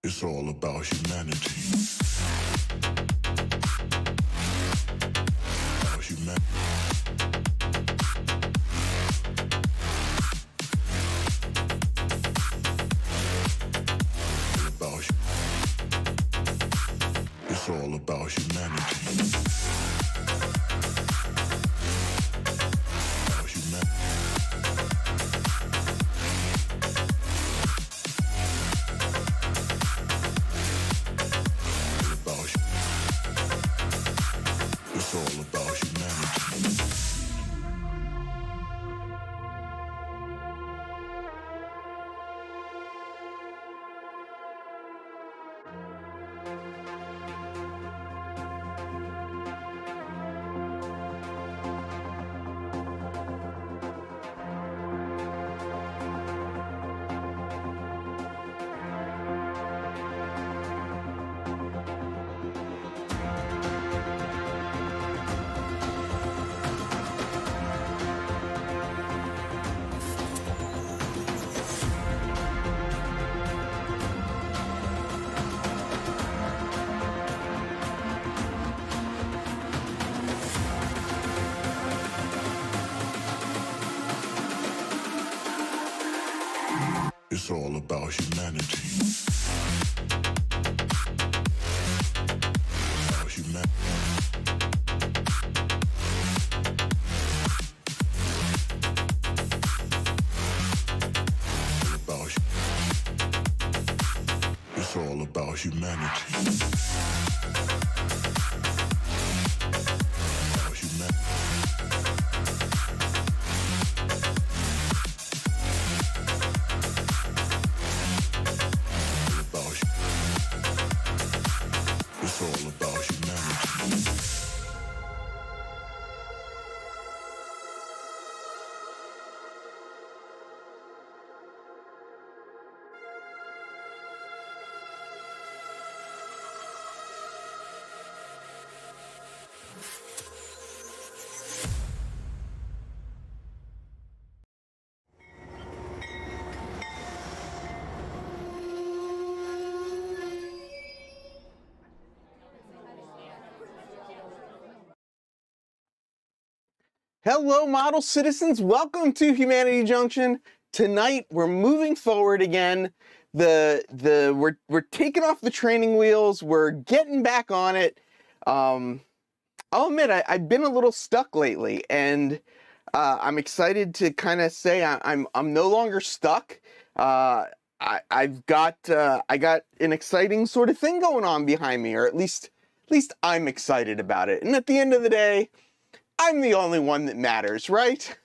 It's all about humanity. About humanity. It's all about humanity. About humanity. It's all about humanity. It's all about humanity. About humanity. It's all about humanity. About humanity. It's all about humanity. Hello, model citizens. Welcome to Humanity Junction. Tonight, we're moving forward again. We're taking off the training wheels. We're getting back on it. I'll admit I've been a little stuck lately, and I'm excited to kind of say I'm no longer stuck. I got an exciting sort of thing going on behind me, or at least I'm excited about it. And at the end of the day, I'm the only one that matters, right?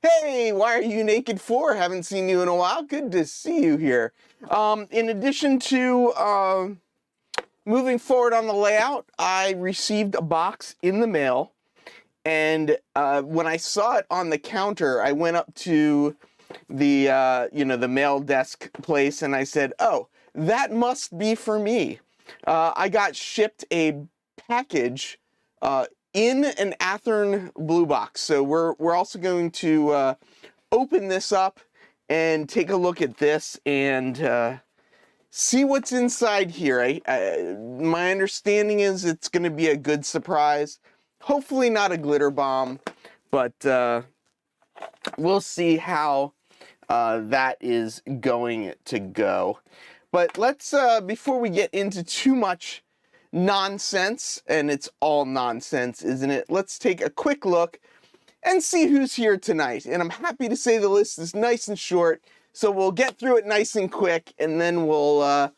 Hey, why are you naked for? Haven't seen you in a while. Good to see you here. In addition to moving forward on the layout, I received a box in the mail, and when I saw it on the counter, I went up to the the mail desk place, and I said, "Oh, that must be for me." I got shipped a package in an Athearn blue box. So we're also going to open this up and take a look at this and see what's inside here. My understanding is it's going to be a good surprise. Hopefully not a glitter bomb, but we'll see how that is going to go. But let's, before we get into too much nonsense, and it's all nonsense, isn't it? Let's take a quick look and see who's here tonight. And I'm happy to say the list is nice and short, so we'll get through it nice and quick, and then we'll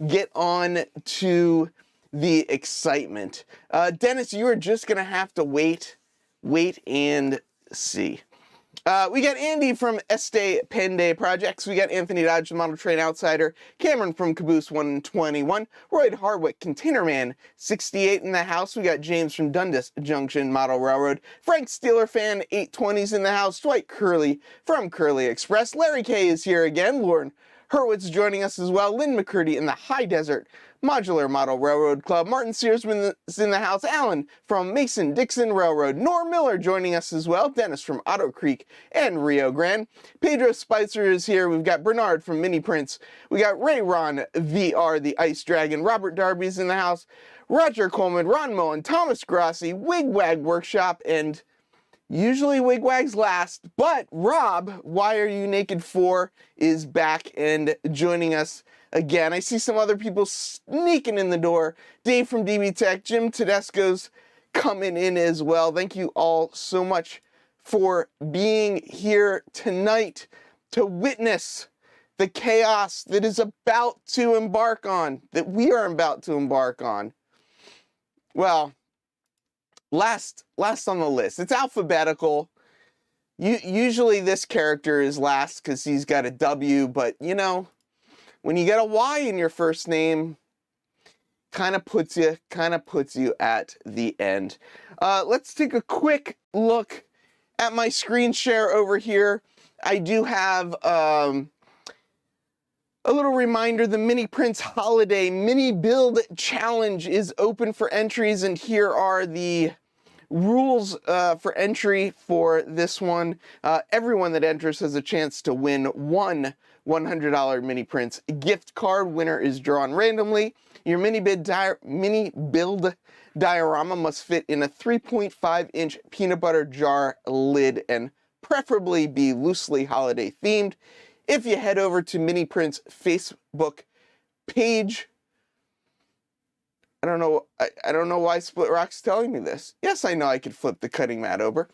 get on to the excitement. Dennis, you are just gonna have to wait and see. We got Andy from Este Pende Projects. We got Anthony Dodge, the Model Train Outsider. Cameron from Caboose 121. Roy Hardwick, Containerman 68 in the house. We got James from Dundas Junction Model Railroad. Frank Steeler Fan 820s in the house. Dwight Curley from Curly Express. Larry K is here again. Lauren Hurwitz joining us as well. Lynn McCurdy in the High Desert Modular Model Railroad Club. Martin Searsman is in the house. Alan from Mason-Dixon Railroad. Norm Miller joining us as well. Dennis from Otter Creek and Rio Grande. Pedro Spicer is here. We've got Bernard from Mini Prints. We got Ray Ron VR, the Ice Dragon. Robert Darby's in the house. Roger Coleman, Ron Mullen, Thomas Grassi, Wigwag Workshop, and usually Wigwags last, but Rob, Why Are You Naked For, is back and joining us again. I see some other people sneaking in the door. Dave from DB Tech, Jim Tedesco's coming in as well. Thank you all so much for being here tonight to witness the chaos that is about to embark on, that we are about to embark on. Well, last on the list. It's alphabetical. Usually this character is last because he's got a W, but you know, when you get a Y in your first name, kind of puts you at the end. Let's take a quick look at my screen share over here. I do have a little reminder, the Mini Prints Holiday Mini Build Challenge is open for entries, and here are the rules for entry for this one. Everyone that enters has a chance to win one $100 Mini Prints gift card. Winner is drawn randomly. Your mini build diorama must fit in a 3.5-inch peanut butter jar lid and preferably be loosely holiday themed. If you head over to Mini Prints Facebook page, I don't know why Split Rock's telling me this. Yes, I know I could flip the cutting mat over.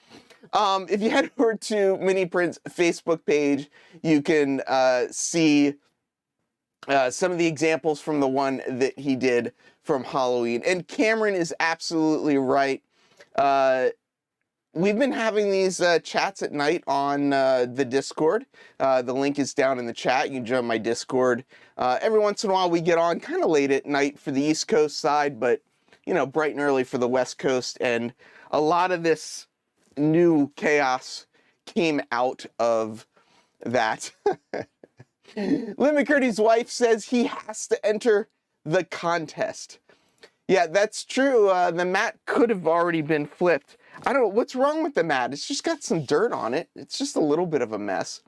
If you head over to Mini Print's Facebook page, you can see some of the examples from the one that he did from Halloween. And Cameron is absolutely right. We've been having these chats at night on the Discord. The link is down in the chat. You can join my Discord. Every once in a while we get on kind of late at night for the East Coast side, but you know, bright and early for the West Coast. And a lot of this new chaos came out of that. Lynn McCurdy's wife says he has to enter the contest. Yeah, that's true. The mat could have already been flipped. I don't know what's wrong with the mat. It's just got some dirt on it. It's just a little bit of a mess.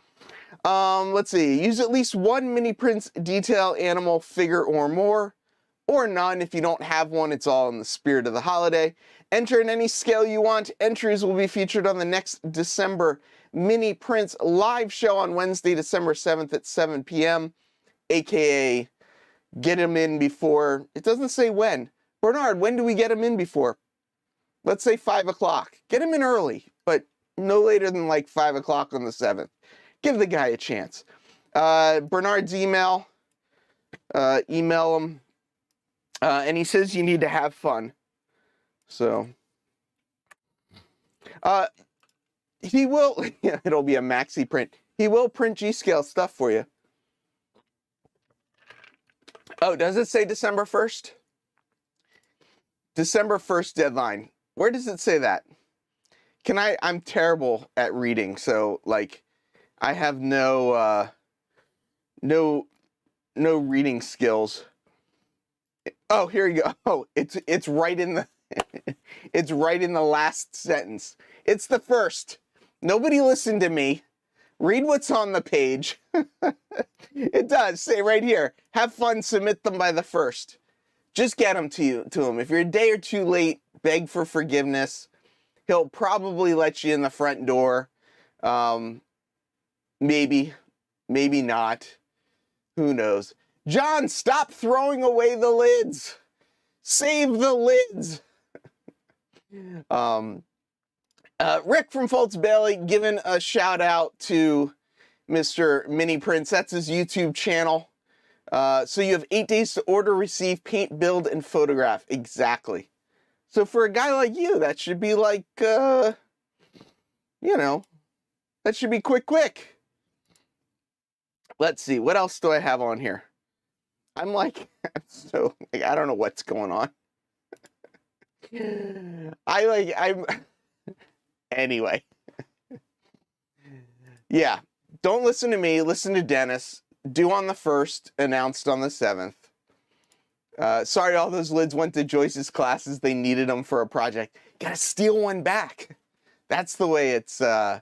Let's see. Use at least one Mini Prints detail, animal, figure, or more, or none. If you don't have one, it's all in the spirit of the holiday. Enter in any scale you want. Entries will be featured on the next December Mini Prints live show on Wednesday, December 7th at 7 p.m., aka get them in before. It doesn't say when. Bernard, when do we get them in before? Let's say 5 o'clock. Get him in early, but no later than like 5 o'clock on the 7th. Give the guy a chance. Bernard's email him. And he says you need to have fun. So, he will, yeah, it'll be a maxi print. He will print G-scale stuff for you. Oh, does it say December 1st? December 1st deadline. Where does it say that? I'm terrible at reading, so like I have no reading skills. Oh, here you go. Oh, it's right in the it's right in the last sentence. It's the first. Nobody listened to me. Read what's on the page. It does say right here, have fun, submit them by the 1st. Just get them to him. If you're a day or two late, beg for forgiveness. He'll probably let you in the front door. Maybe not. Who knows? John, stop throwing away the lids. Save the lids. Rick from Fultz Bailey giving a shout out to Mr. Mini Prints. That's his YouTube channel. So you have 8 days to order, receive, paint, build, and photograph. Exactly. So for a guy like you, that should be like, you know, that should be quick. Let's see. What else do I have on here? I'm like, I don't know what's going on. Anyway. Yeah. Don't listen to me. Listen to Dennis. due on the 1st, announced on the 7th. Sorry, all those lids went to Joyce's classes. They needed them for a project. Gotta steal one back. That's the way it's way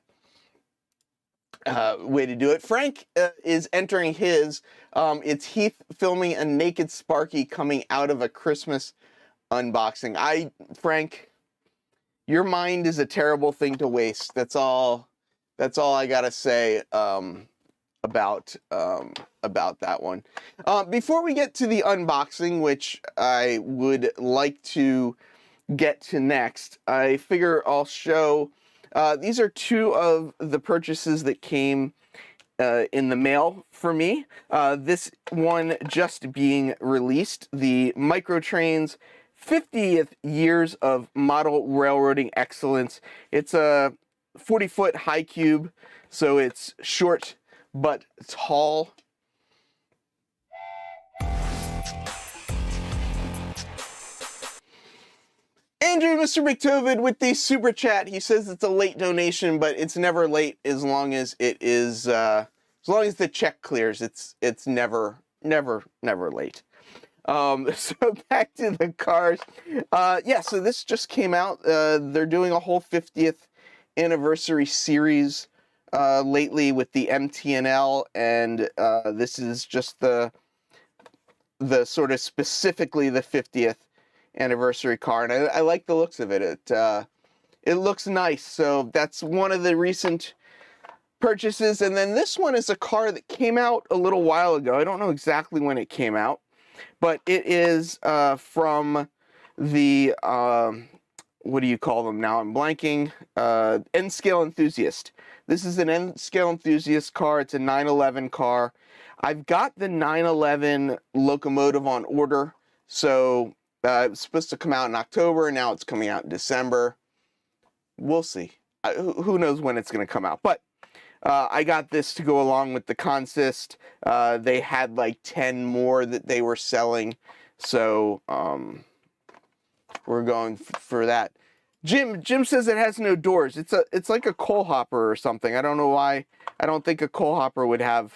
to do it. Frank is entering his. It's Heath filming a naked Sparky coming out of a Christmas unboxing. Frank, your mind is a terrible thing to waste. That's all I gotta say about that one. Before we get to the unboxing, which I would like to get to next, I figure I'll show. These are two of the purchases that came in the mail for me. This one just being released, the Microtrains 50th Years of Model Railroading Excellence. It's a 40-foot high cube, so it's short but tall. Andrew, Mr. McTovid, with the super chat, he says it's a late donation, but it's never late as long as it is, as long as the check clears. It's never late. So back to the cars. Yeah, so this just came out. They're doing a whole 50th anniversary series lately with the MTNL, and this is just the sort of specifically the 50th anniversary car, and I like the looks of it. It looks nice, so that's one of the recent purchases. And then this one is a car that came out a little while ago. I don't know exactly when it came out, but it is from the what do you call them now? I'm blanking. N-Scale Enthusiast. This is an N-Scale Enthusiast car. It's a 911 car. I've got the 911 locomotive on order, so it was supposed to come out in October, and now it's coming out in December. We'll see. Who knows when it's going to come out. But I got this to go along with the Consist. They had like 10 more that they were selling, so we're going for that. Jim says it has no doors. It's like a coal hopper or something. I don't know why. I don't think a coal hopper would have.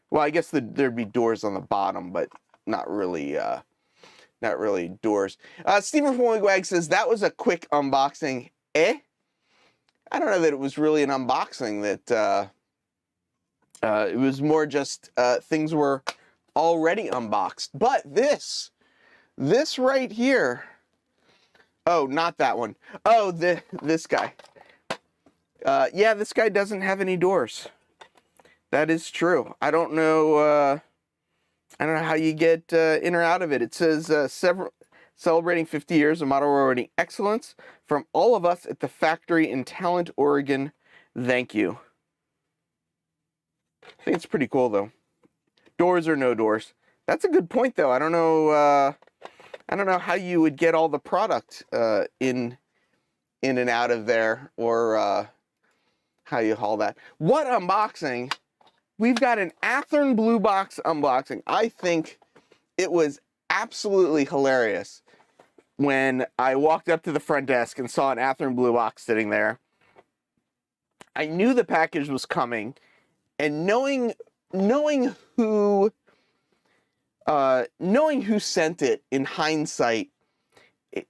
Well, I guess there'd be doors on the bottom, but not really. Not really doors. Stephen from Wigwag says that was a quick unboxing. I don't know that it was really an unboxing. That it was more just things were already unboxed. But this right here. Oh, not that one. Oh, this guy. Yeah, this guy doesn't have any doors. That is true. I don't know how you get in or out of it. It says celebrating 50 years of model railroading excellence from all of us at the factory in Talent, Oregon. Thank you. I think it's pretty cool though. Doors or no doors. That's a good point though. I don't know how you would get all the product in and out of there, or how you haul that. What unboxing? We've got an Athearn Blue Box unboxing. I think it was absolutely hilarious when I walked up to the front desk and saw an Athearn Blue Box sitting there. I knew the package was coming, and knowing who sent it in hindsight,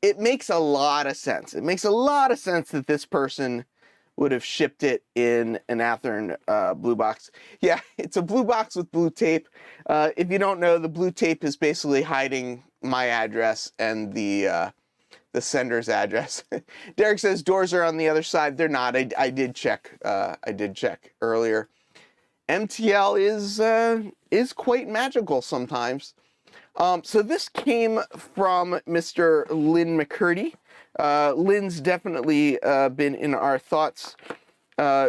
it makes a lot of sense. It makes a lot of sense that this person would have shipped it in an Athearn blue box. Yeah, it's a blue box with blue tape. If you don't know, the blue tape is basically hiding my address and the sender's address. Derek says doors are on the other side. They're not. I did check. I did check earlier. MTL is quite magical sometimes. So this came from Mr. Lynn McCurdy. Lynn's definitely been in our thoughts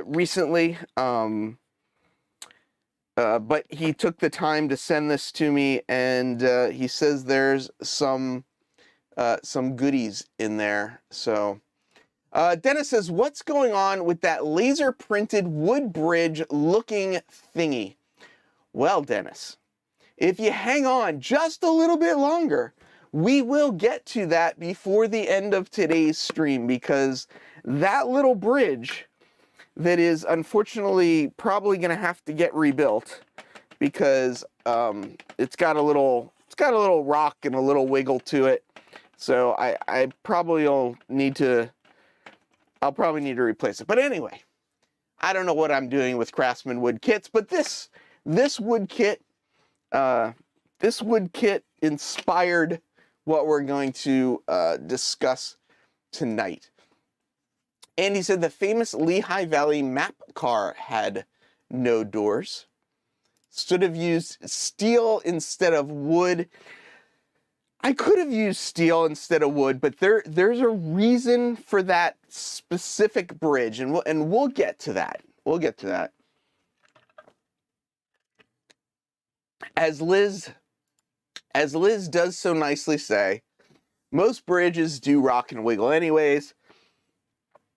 recently, but he took the time to send this to me, and he says there's some goodies in there. So Dennis says, what's going on with that laser printed wood bridge looking thingy? Well, Dennis, if you hang on just a little bit longer, we will get to that before the end of today's stream, because that little bridge that is unfortunately probably going to have to get rebuilt, because it's got a little rock and a little wiggle to it. So I probably will need to, I'll probably need to replace it. But anyway, I don't know what I'm doing with Craftsman wood kits, but this wood kit inspired what we're going to discuss tonight. And he said the famous Lehigh Valley map car had no doors. Should have used steel instead of wood. I could have used steel instead of wood, but there's a reason for that specific bridge, and we'll get to that. We'll get to that. As Liz does so nicely say, most bridges do rock and wiggle anyways.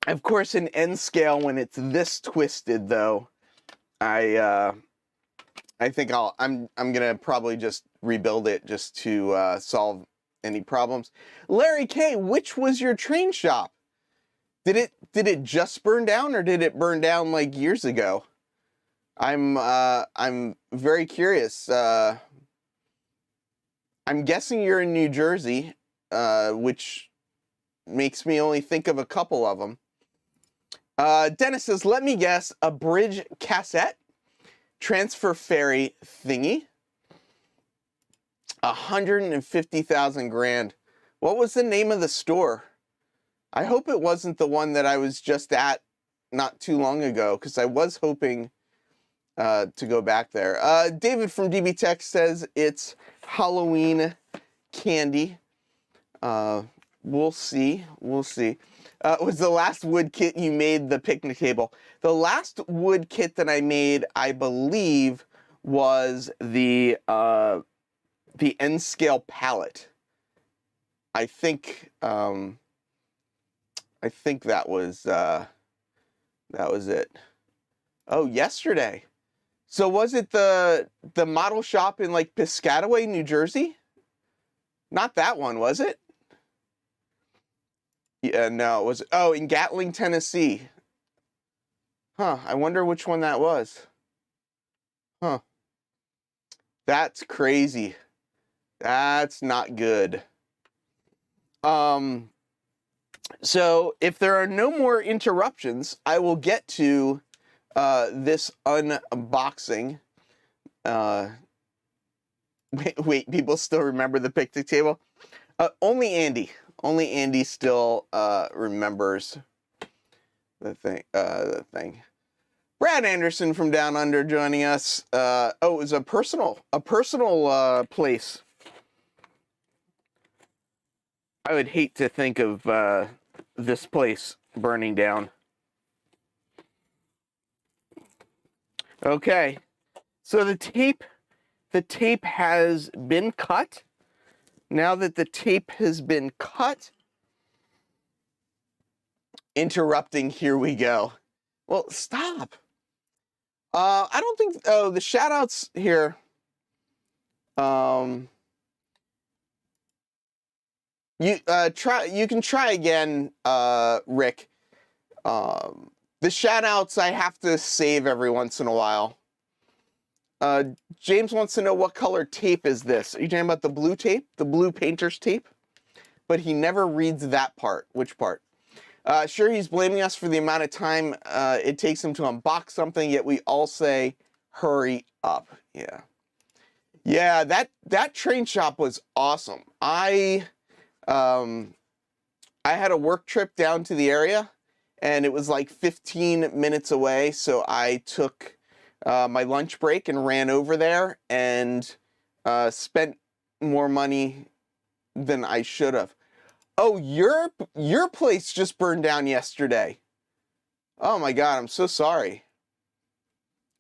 Of course, in N scale, when it's this twisted, though, I think I'm gonna probably just rebuild it just to solve any problems. Larry K, which was your train shop? Did it just burn down, or did it burn down like years ago? I'm very curious. I'm guessing you're in New Jersey, which makes me only think of a couple of them. Dennis says, let me guess, a bridge cassette, transfer ferry thingy, 150,000 grand. What was the name of the store? I hope it wasn't the one that I was just at not too long ago, because I was hoping to go back there. David from DB Tech says it's Halloween candy. We'll see. We'll see. Was the last wood kit you made the picnic table? The last wood kit that I made, I believe, was the N-scale palette. I think that was it. Oh, yesterday. So was it the model shop in like Piscataway, New Jersey? Not that one, was it? Yeah, no, it was, oh, in Gatling, Tennessee. Huh, I wonder which one that was. Huh. That's crazy. That's not good. So if there are no more interruptions, I will get to this unboxing. Wait, people still remember the picnic table? Only Andy. Only Andy still remembers the thing. Brad Anderson from Down Under joining us. Oh, it was a personal place. I would hate to think of this place burning down. Okay, so the tape has been cut. Now that the tape has been cut, interrupting, here we go. Well, stop. I don't think, oh, the shout outs here. You can try again, Rick. The shout outs I have to save every once in a while. James wants to know what color tape is this. Are you talking about the blue tape? The blue painter's tape? But he never reads that part. Which part? Sure, he's blaming us for the amount of time it takes him to unbox something, yet we all say, hurry up. Yeah. Yeah, that train shop was awesome. I had a work trip down to the area, and it was like 15 minutes away, so I took my lunch break and ran over there and spent more money than I should have. Oh, your place just burned down yesterday. Oh my God, I'm so sorry.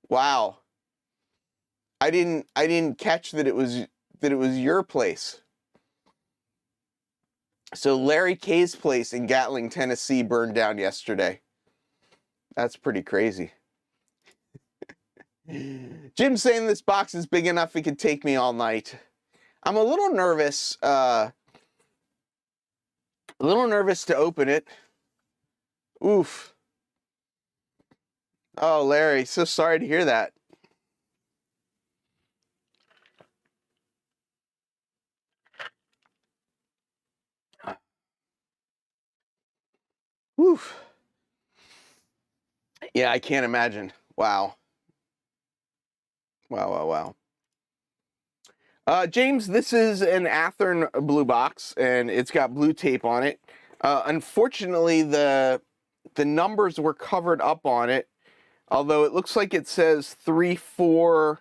Wow. I didn't catch that it was your place. So Larry K's place in Gatling, Tennessee burned down yesterday. That's pretty crazy. Jim's saying this box is big enough it could take me all night. I'm a little nervous. A little nervous to open it. Oof. Oh, Larry, so sorry to hear that. Whew. Yeah, I can't imagine. Wow. Wow. James, this is an Athearn blue box, and it's got blue tape on it. Unfortunately, the numbers were covered up on it, although it looks like it says 34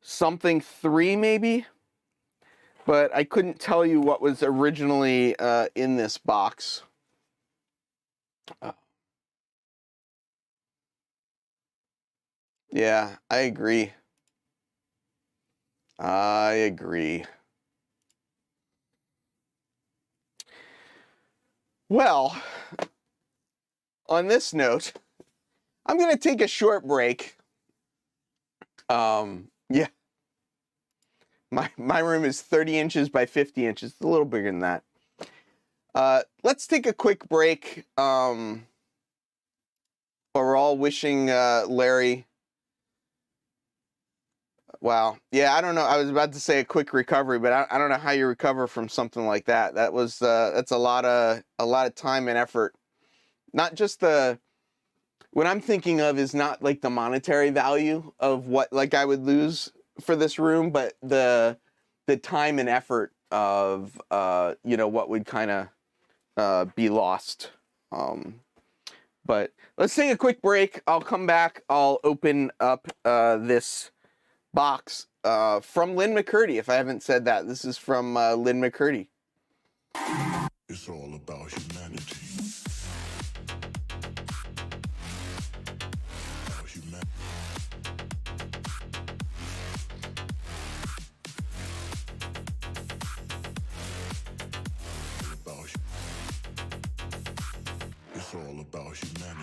something 3 maybe, but I couldn't tell you what was originally in this box. Yeah, I agree. I agree. Well, on this note, I'm going to take a short break. Yeah. My room is 30 inches by 50 inches. It's a little bigger than that. Let's take a quick break. We're all wishing Larry... Wow. Yeah, I don't know. I was about to say a quick recovery, but I don't know how you recover from something like that. That's a lot of time and effort. Not just what I'm thinking of is not like the monetary value of what like I would lose for this room, but the time and effort of what would kind of be lost. But let's take a quick break. I'll come back. I'll open up this box from Lynn McCurdy. If I haven't said that, this is from Lynn McCurdy. It's all about humanity. About humanity. It's all about humanity.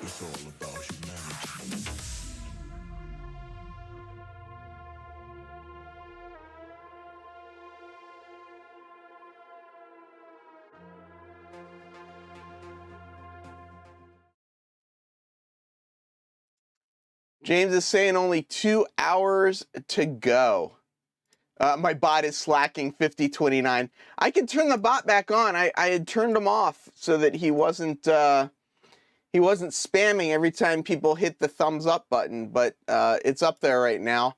It's all about humanity. James is saying only 2 hours to go. My bot is slacking 5029. I can turn the bot back on. I had turned him off so that he wasn't spamming every time people hit the thumbs up button, but it's up there right now.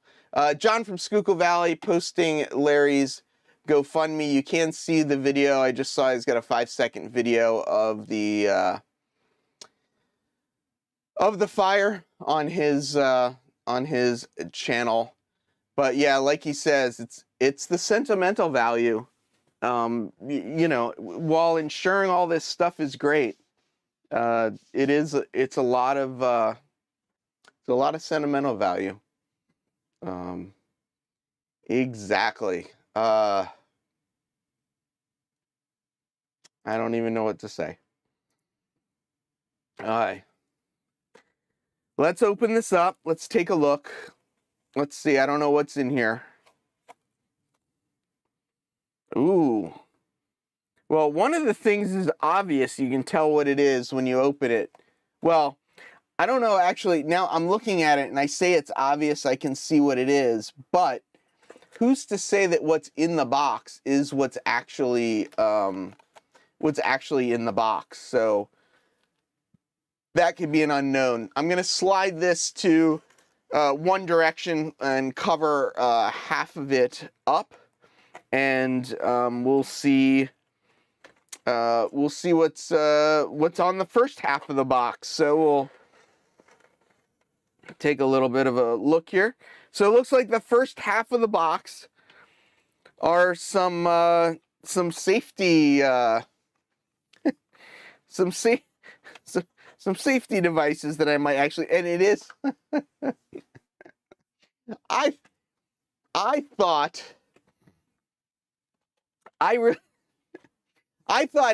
John from Schuylkill Valley posting Larry's GoFundMe. You can see the video. I just saw he's got a 5-second video of the fire on his channel. But yeah, like he says, it's the sentimental value. While ensuring all this stuff is great, it's a lot of sentimental value. Exactly. I don't even know what to say. All right. Let's open this up. Let's take a look. Let's see. I don't know what's in here. Ooh. Well, one of the things is obvious. You can tell what it is when you open it. Well, I don't know, actually. Now I'm looking at it and I say it's obvious. I can see what it is. But who's to say that what's in the box is what's actually in the box? So that could be an unknown. I'm going to slide this to one direction and cover half of it up, and we'll see what's on the first half of the box. So we'll take a little bit of a look here. So it looks like the first half of the box are some safety some safety devices that I might actually, and it is I thought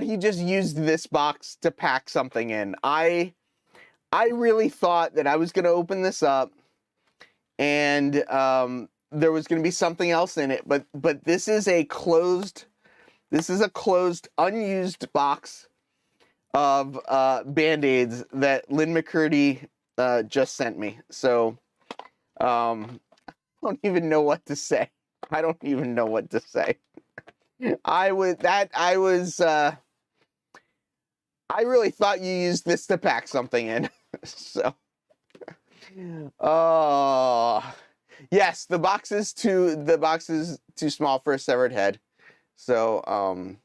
he just used this box to pack something in. I really thought that I was going to open this up and there was going to be something else in it, but this is a closed unused box. of Band-Aids that Lynn McCurdy just sent me. So I don't even know what to say. I don't even know what to say. I really thought you used this to pack something in. So yes, the box is too small for a severed head. So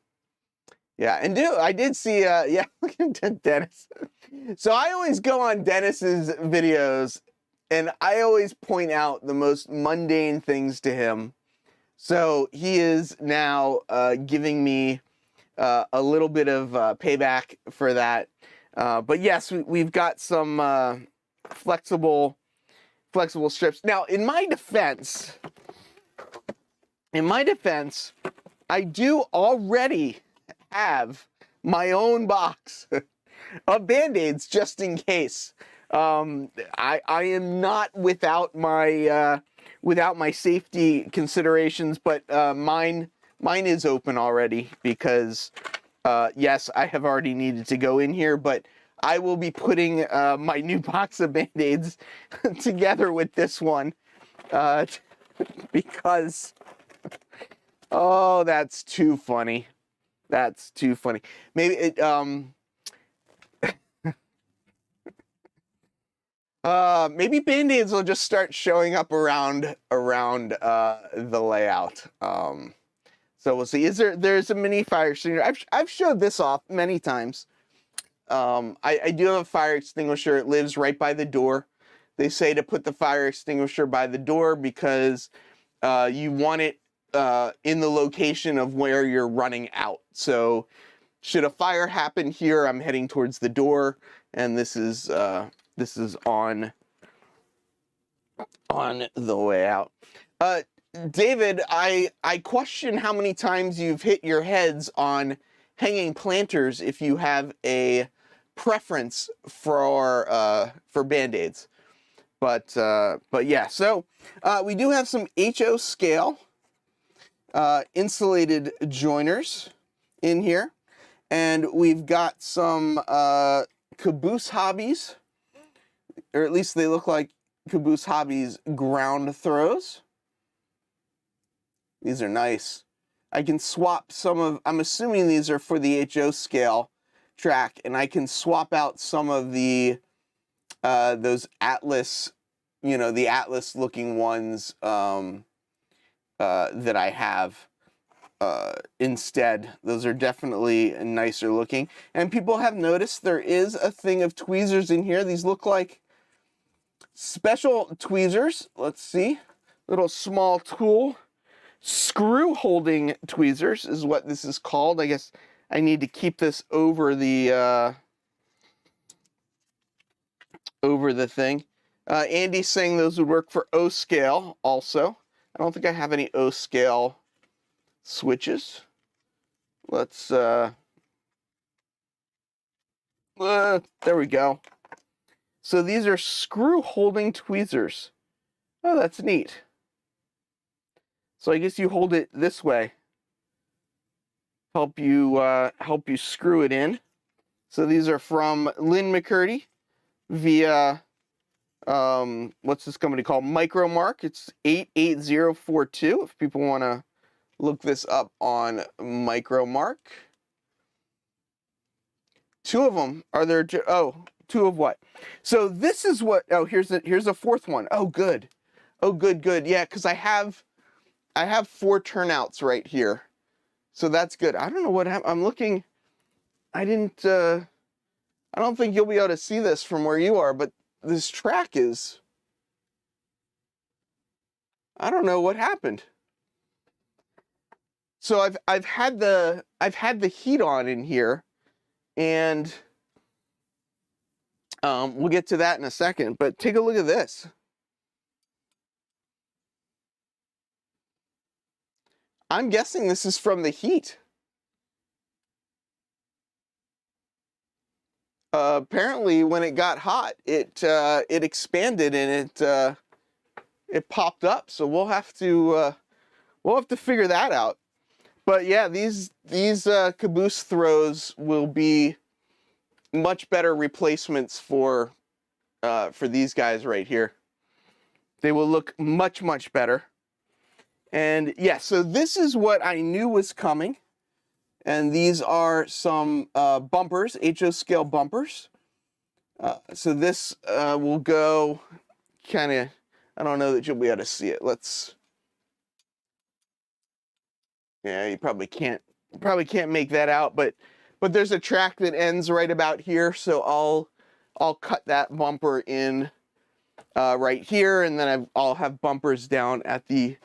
yeah, and I did see yeah, look at Dennis. So I always go on Dennis's videos and I always point out the most mundane things to him. So he is now giving me a little bit of payback for that. But yes, we've got some flexible strips. Now, in my defense, I do already have my own box of Band-Aids just in case. I am not without my safety considerations, but mine is open already because yes, I have already needed to go in here, but I will be putting my new box of Band-Aids together with this one because oh, that's too funny. That's too funny. Maybe it maybe Band-Aids will just start showing up around the layout. So we'll see. There's a mini fire extinguisher. I've showed this off many times. I do have a fire extinguisher. It lives right by the door. They say to put the fire extinguisher by the door because you want it in the location of where you're running out. So should a fire happen here, I'm heading towards the door, and this is on the way out. David, I question how many times you've hit your heads on hanging planters if you have a preference for Band-Aids. But yeah, so we do have some HO scale insulated joiners in here, and we've got some Caboose Hobbies, or at least they look like Caboose Hobbies ground throws. These are nice. I can swap some of, I'm assuming these are for the HO scale track, and I can swap out some of the those Atlas, you know, the Atlas looking ones that I have instead. Those are definitely nicer looking. And people have noticed there is a thing of tweezers in here. These look like special tweezers. Let's see. Little small tool. Screw holding tweezers is what this is called. I guess I need to keep this over the thing. Andy's saying those would work for O scale also. I don't think I have any O scale switches. Let's there we go. So these are screw holding tweezers. Oh, that's neat. So I guess you hold it this way. Help you screw it in. So these are from Lynn McCurdy via what's this company called? Micromark. It's 88042 if people want to look this up on Micromark. Two of them. Are there? Oh, two of what? So this is what. Oh, here's a fourth one. Oh, good. Oh, good. Yeah, because I have 4 turnouts right here, so that's good. I don't know what happened. I'm looking. I don't think you'll be able to see this from where you are, but this track is. I don't know what happened. So I've had the heat on in here, and we'll get to that in a second. But take a look at this. I'm guessing this is from the heat. Apparently, when it got hot, it expanded and it popped up. So we'll have to figure that out. But yeah, these caboose throws will be much better replacements for these guys right here. They will look much, much better. And yeah, so this is what I knew was coming. And these are some bumpers, HO scale bumpers. So this will go kind of, I don't know that you'll be able to see it. Yeah, you probably can't make that out, but there's a track that ends right about here, so I'll cut that bumper in right here, and then I'll have bumpers down at the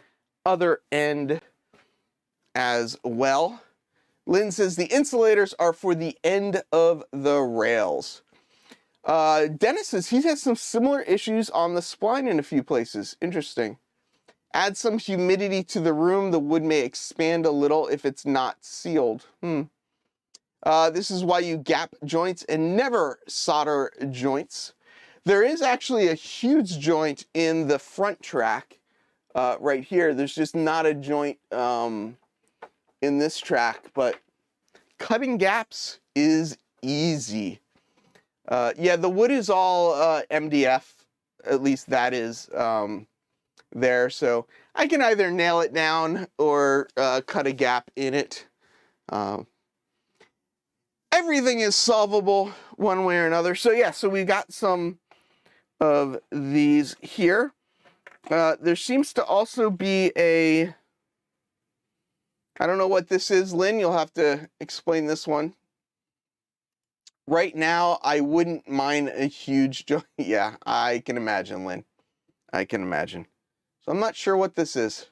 other end as well. Lynn says the insulators are for the end of the rails. Dennis says he has some similar issues on the spline in a few places. Interesting. Add some humidity to the room. The wood may expand a little if it's not sealed. This is why you gap joints and never solder joints. There is actually a huge joint in the front track right here. There's just not a joint in this track, but cutting gaps is easy. Yeah, the wood is all MDF, at least that is there, so I can either nail it down or cut a gap in it. Everything is solvable one way or another. So yeah, so we got some of these here. There seems to also be a, I don't know what this is, Lynn, you'll have to explain this one. Right now, I wouldn't mind a huge joint. Yeah, I can imagine, Lynn. I can imagine. So I'm not sure what this is.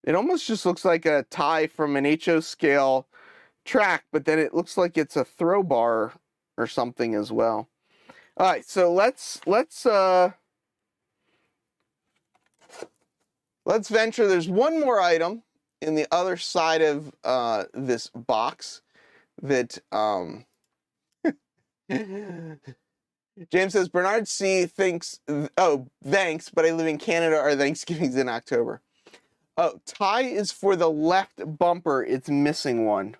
It almost just looks like a tie from an HO scale track, but then it looks like it's a throw bar or something as well. All right, so let's venture. There's one more item in the other side of this box that James says, Bernard C. thinks, oh, thanks, but I live in Canada. Our Thanksgiving's in October. Oh, tie is for the left bumper. It's missing one.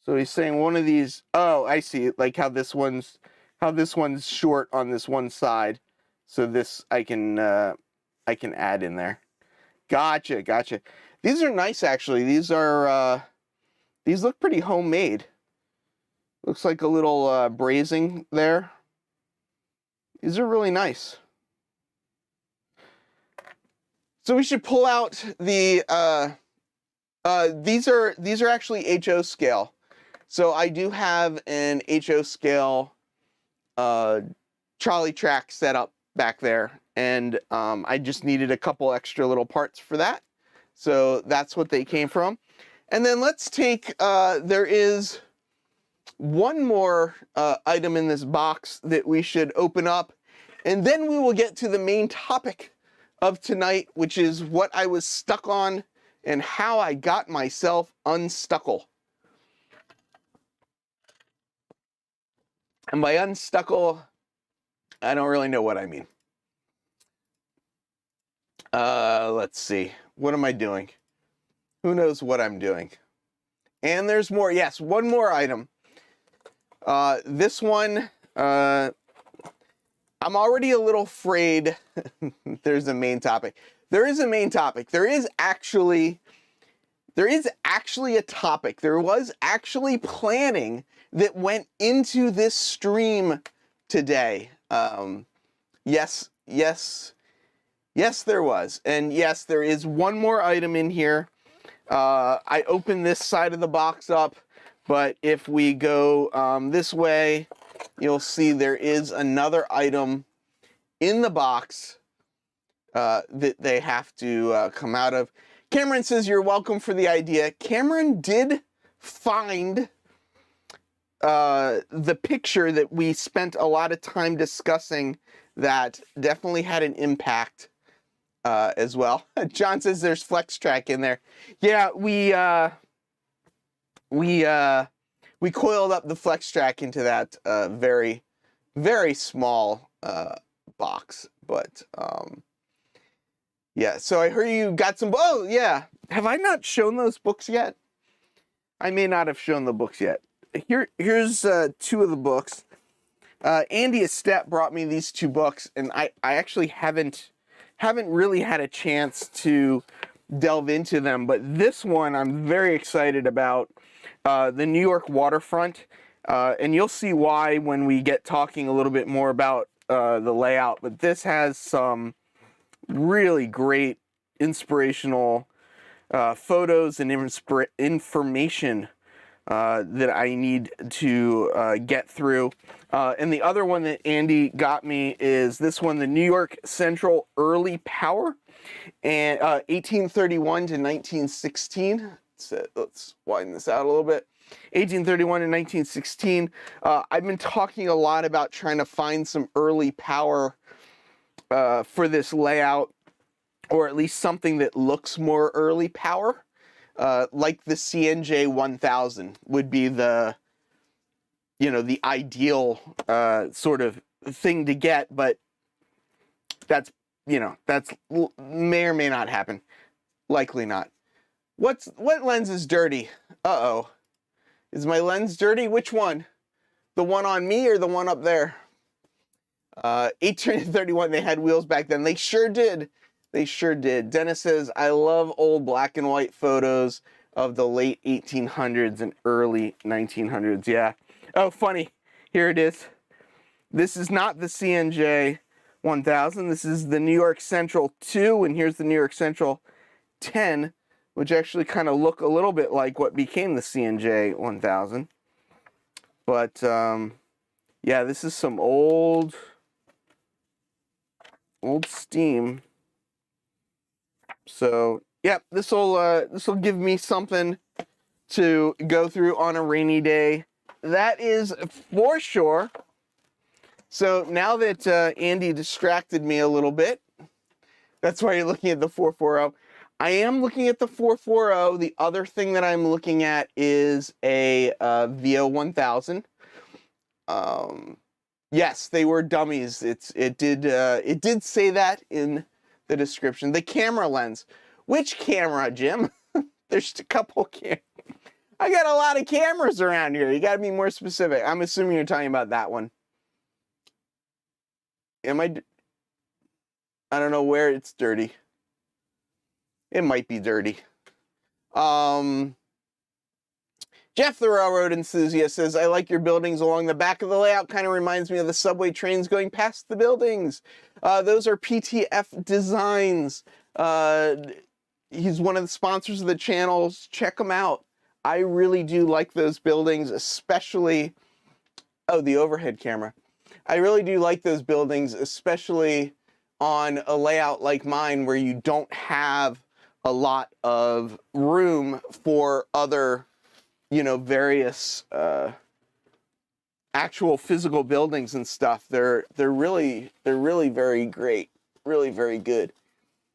So he's saying one of these, oh, I see, like how this one's short on this one side. So this I can add in there. Gotcha, gotcha. These are nice, actually. These look pretty homemade. Looks like a little brazing there. These are really nice. So we should pull out the, these are actually HO scale. So I do have an HO scale trolley track set up back there, and I just needed a couple extra little parts for that. So that's what they came from. And then let's take, there is one more item in this box that we should open up, and then we will get to the main topic of tonight, which is what I was stuck on and how I got myself unstuckle. And by unstuckle, I don't really know what I mean. Let's see. What am I doing? Who knows what I'm doing? And there's more. Yes, one more item. This one, I'm already a little afraid. There's a main topic. There is a main topic. There is actually a topic. There was actually planning that went into this stream today. Yes, there was. And yes, there is one more item in here. I opened this side of the box up, but if we go this way, you'll see there is another item in the box that they have to come out of. Cameron says, you're welcome for the idea. Cameron did find the picture that we spent a lot of time discussing that definitely had an impact as well. John says there's flex track in there. Yeah, we coiled up the flex track into that very, very small box. But yeah, so I heard you got some, oh yeah. Have I not shown those books yet? I may not have shown the books yet. Here's two of the books. Andy Estep brought me these two books, and I actually haven't really had a chance to delve into them, but this one I'm very excited about, the New York Waterfront, and you'll see why when we get talking a little bit more about the layout, but this has some really great inspirational photos and information that I need to get through. And the other one that Andy got me is this one, the New York Central Early Power, and 1831 to 1916. Let's widen this out a little bit. 1831 to 1916. I've been talking a lot about trying to find some early power for this layout, or at least something that looks more early power. Like the CNJ 1000 would be the, the ideal sort of thing to get, but that's may or may not happen. Likely not. What lens is dirty? Uh-oh. Is my lens dirty? Which one? The one on me or the one up there? 1831, they had wheels back then. They sure did. They sure did. Dennis says, I love old black and white photos of the late 1800s and early 1900s. Yeah. Oh, funny. Here it is. This is not the CNJ 1000. This is the New York Central 2, and here's the New York Central 10, which actually kind of look a little bit like what became the CNJ 1000. But, yeah, this is some old steam. So, yeah, this will give me something to go through on a rainy day. That is for sure. So now that Andy distracted me a little bit, that's why you're looking at the 440. I am looking at the 440. The other thing that I'm looking at is a VO 1000. Yes, they were dummies. It did say that in the description. The camera lens. Which camera, Jim? There's a couple cameras. I got a lot of cameras around here. You got to be more specific. I'm assuming you're talking about that one. Am I don't know where it's dirty. It might be dirty. Jeff, the railroad enthusiast, says, I like your buildings along the back of the layout. Kind of reminds me of the subway trains going past the buildings. Those are PTF Designs. He's one of the sponsors of the channels. Check him out. I really do like those buildings, especially... Oh, the overhead camera. I really do like those buildings, especially on a layout like mine where you don't have a lot of room for other, various actual physical buildings and stuff. They're really very great. Really very good.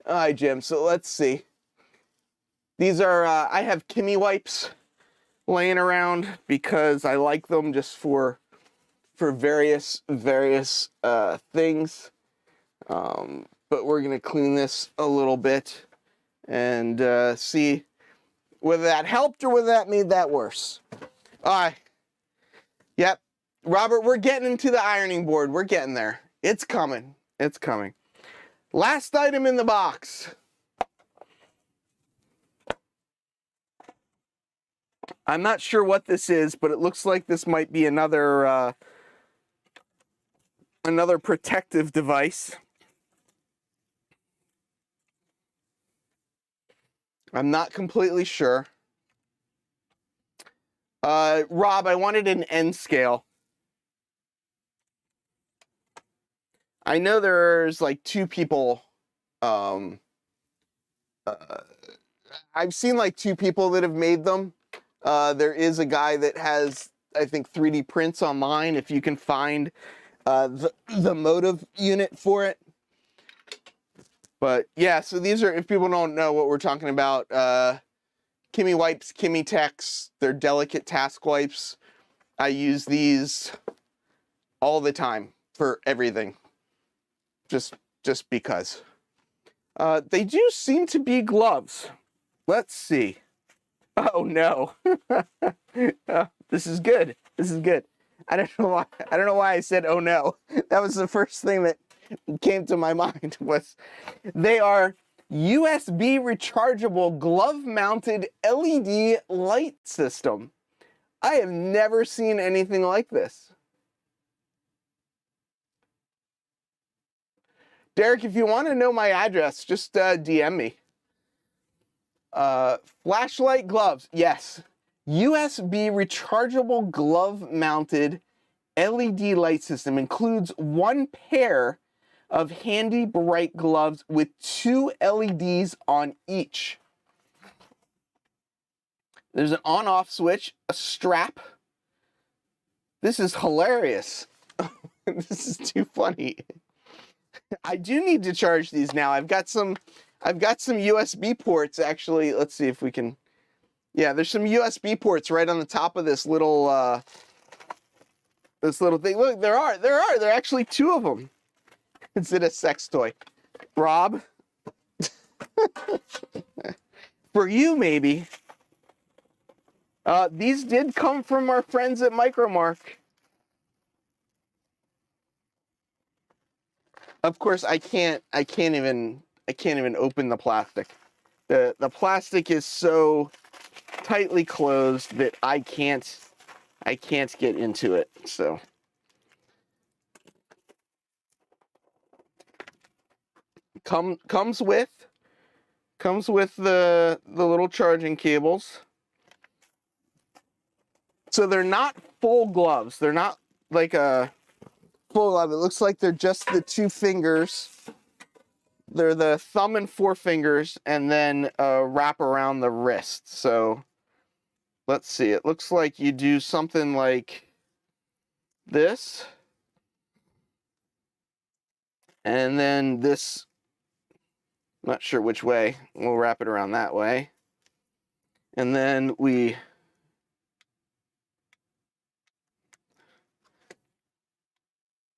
All right, Jim, so let's see. These are, I have Kimmy wipes laying around because I like them just for various things. But we're gonna clean this a little bit and see whether that helped or whether that made that worse. All right. Yep. Robert, we're getting into the ironing board. We're getting there. It's coming. It's coming. Last item in the box. I'm not sure what this is, but it looks like this might be another protective device. I'm not completely sure. Rob, I wanted an N scale. I know there's like two people. I've seen like two people that have made them. There is a guy that has, I think, 3D prints online. If you can find the motive unit for it. But yeah, so these are, if people don't know what we're talking about, Kimmy wipes, Kimmy Techs, they're delicate task wipes. I use these all the time for everything, just because. They do seem to be gloves. Let's see. Oh no. This is good. This is good. I don't know why. I don't know why I said oh no. That was the first thing that came to my mind. Was they are USB rechargeable glove-mounted LED light system. I have never seen anything like this. Derek, if you want to know my address, just DM me. Flashlight gloves, yes. USB rechargeable glove-mounted LED light system includes one pair of handy bright gloves with 2 LEDs on each. There's an on-off switch, a strap. This is hilarious. This is too funny. I do need to charge these now. I've got some USB ports actually. Let's see if we can. Yeah, there's some USB ports right on the top of this little thing. Look, there are actually 2 of them. Is it a sex toy? Rob? For you, maybe. These did come from our friends at Micromark. Of course, I can't even open the plastic. The plastic is so tightly closed that I can't get into it. So comes with the little charging cables. So they're not full gloves. They're not like a full glove. It looks like they're just the 2 fingers. They're the thumb and 4 fingers, and then wrap around the wrist. So let's see. It looks like you do something like this, and then this. Not sure which way. We'll wrap it around that way, and then we.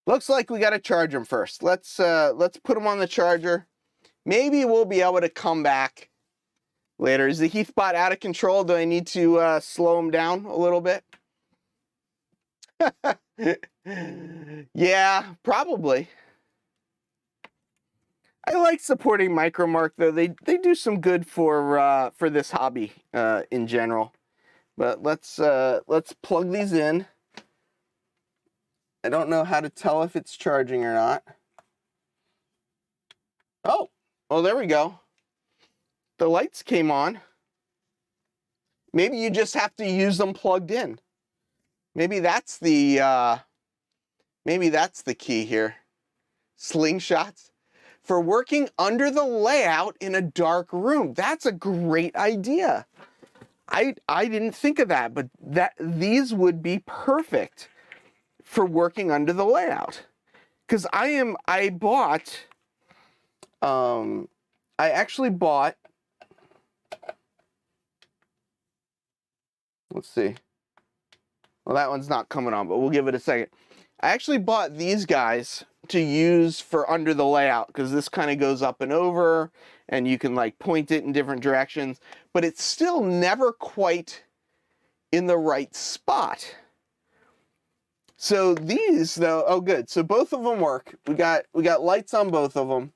Looks like we got to charge them first. Let's put them on the charger. Maybe we'll be able to come back later. Is the Heathbot out of control? Do I need to slow him down a little bit? Yeah, probably. I like supporting Micromark though. They do some good for this hobby in general. But let's plug these in. I don't know how to tell if it's charging or not. Oh, well, there we go. The lights came on. Maybe you just have to use them plugged in. Maybe that's the key here. Slingshots for working under the layout in a dark room. That's a great idea. I didn't think of that, but these would be perfect for working under the layout. Because I actually bought, let's see. Well, that one's not coming on, but we'll give it a second. I actually bought these guys to use for under the layout, because this kind of goes up and over, and you can like point it in different directions, but it's still never quite in the right spot. So these though, oh good. So both of them work. We got lights on both of them.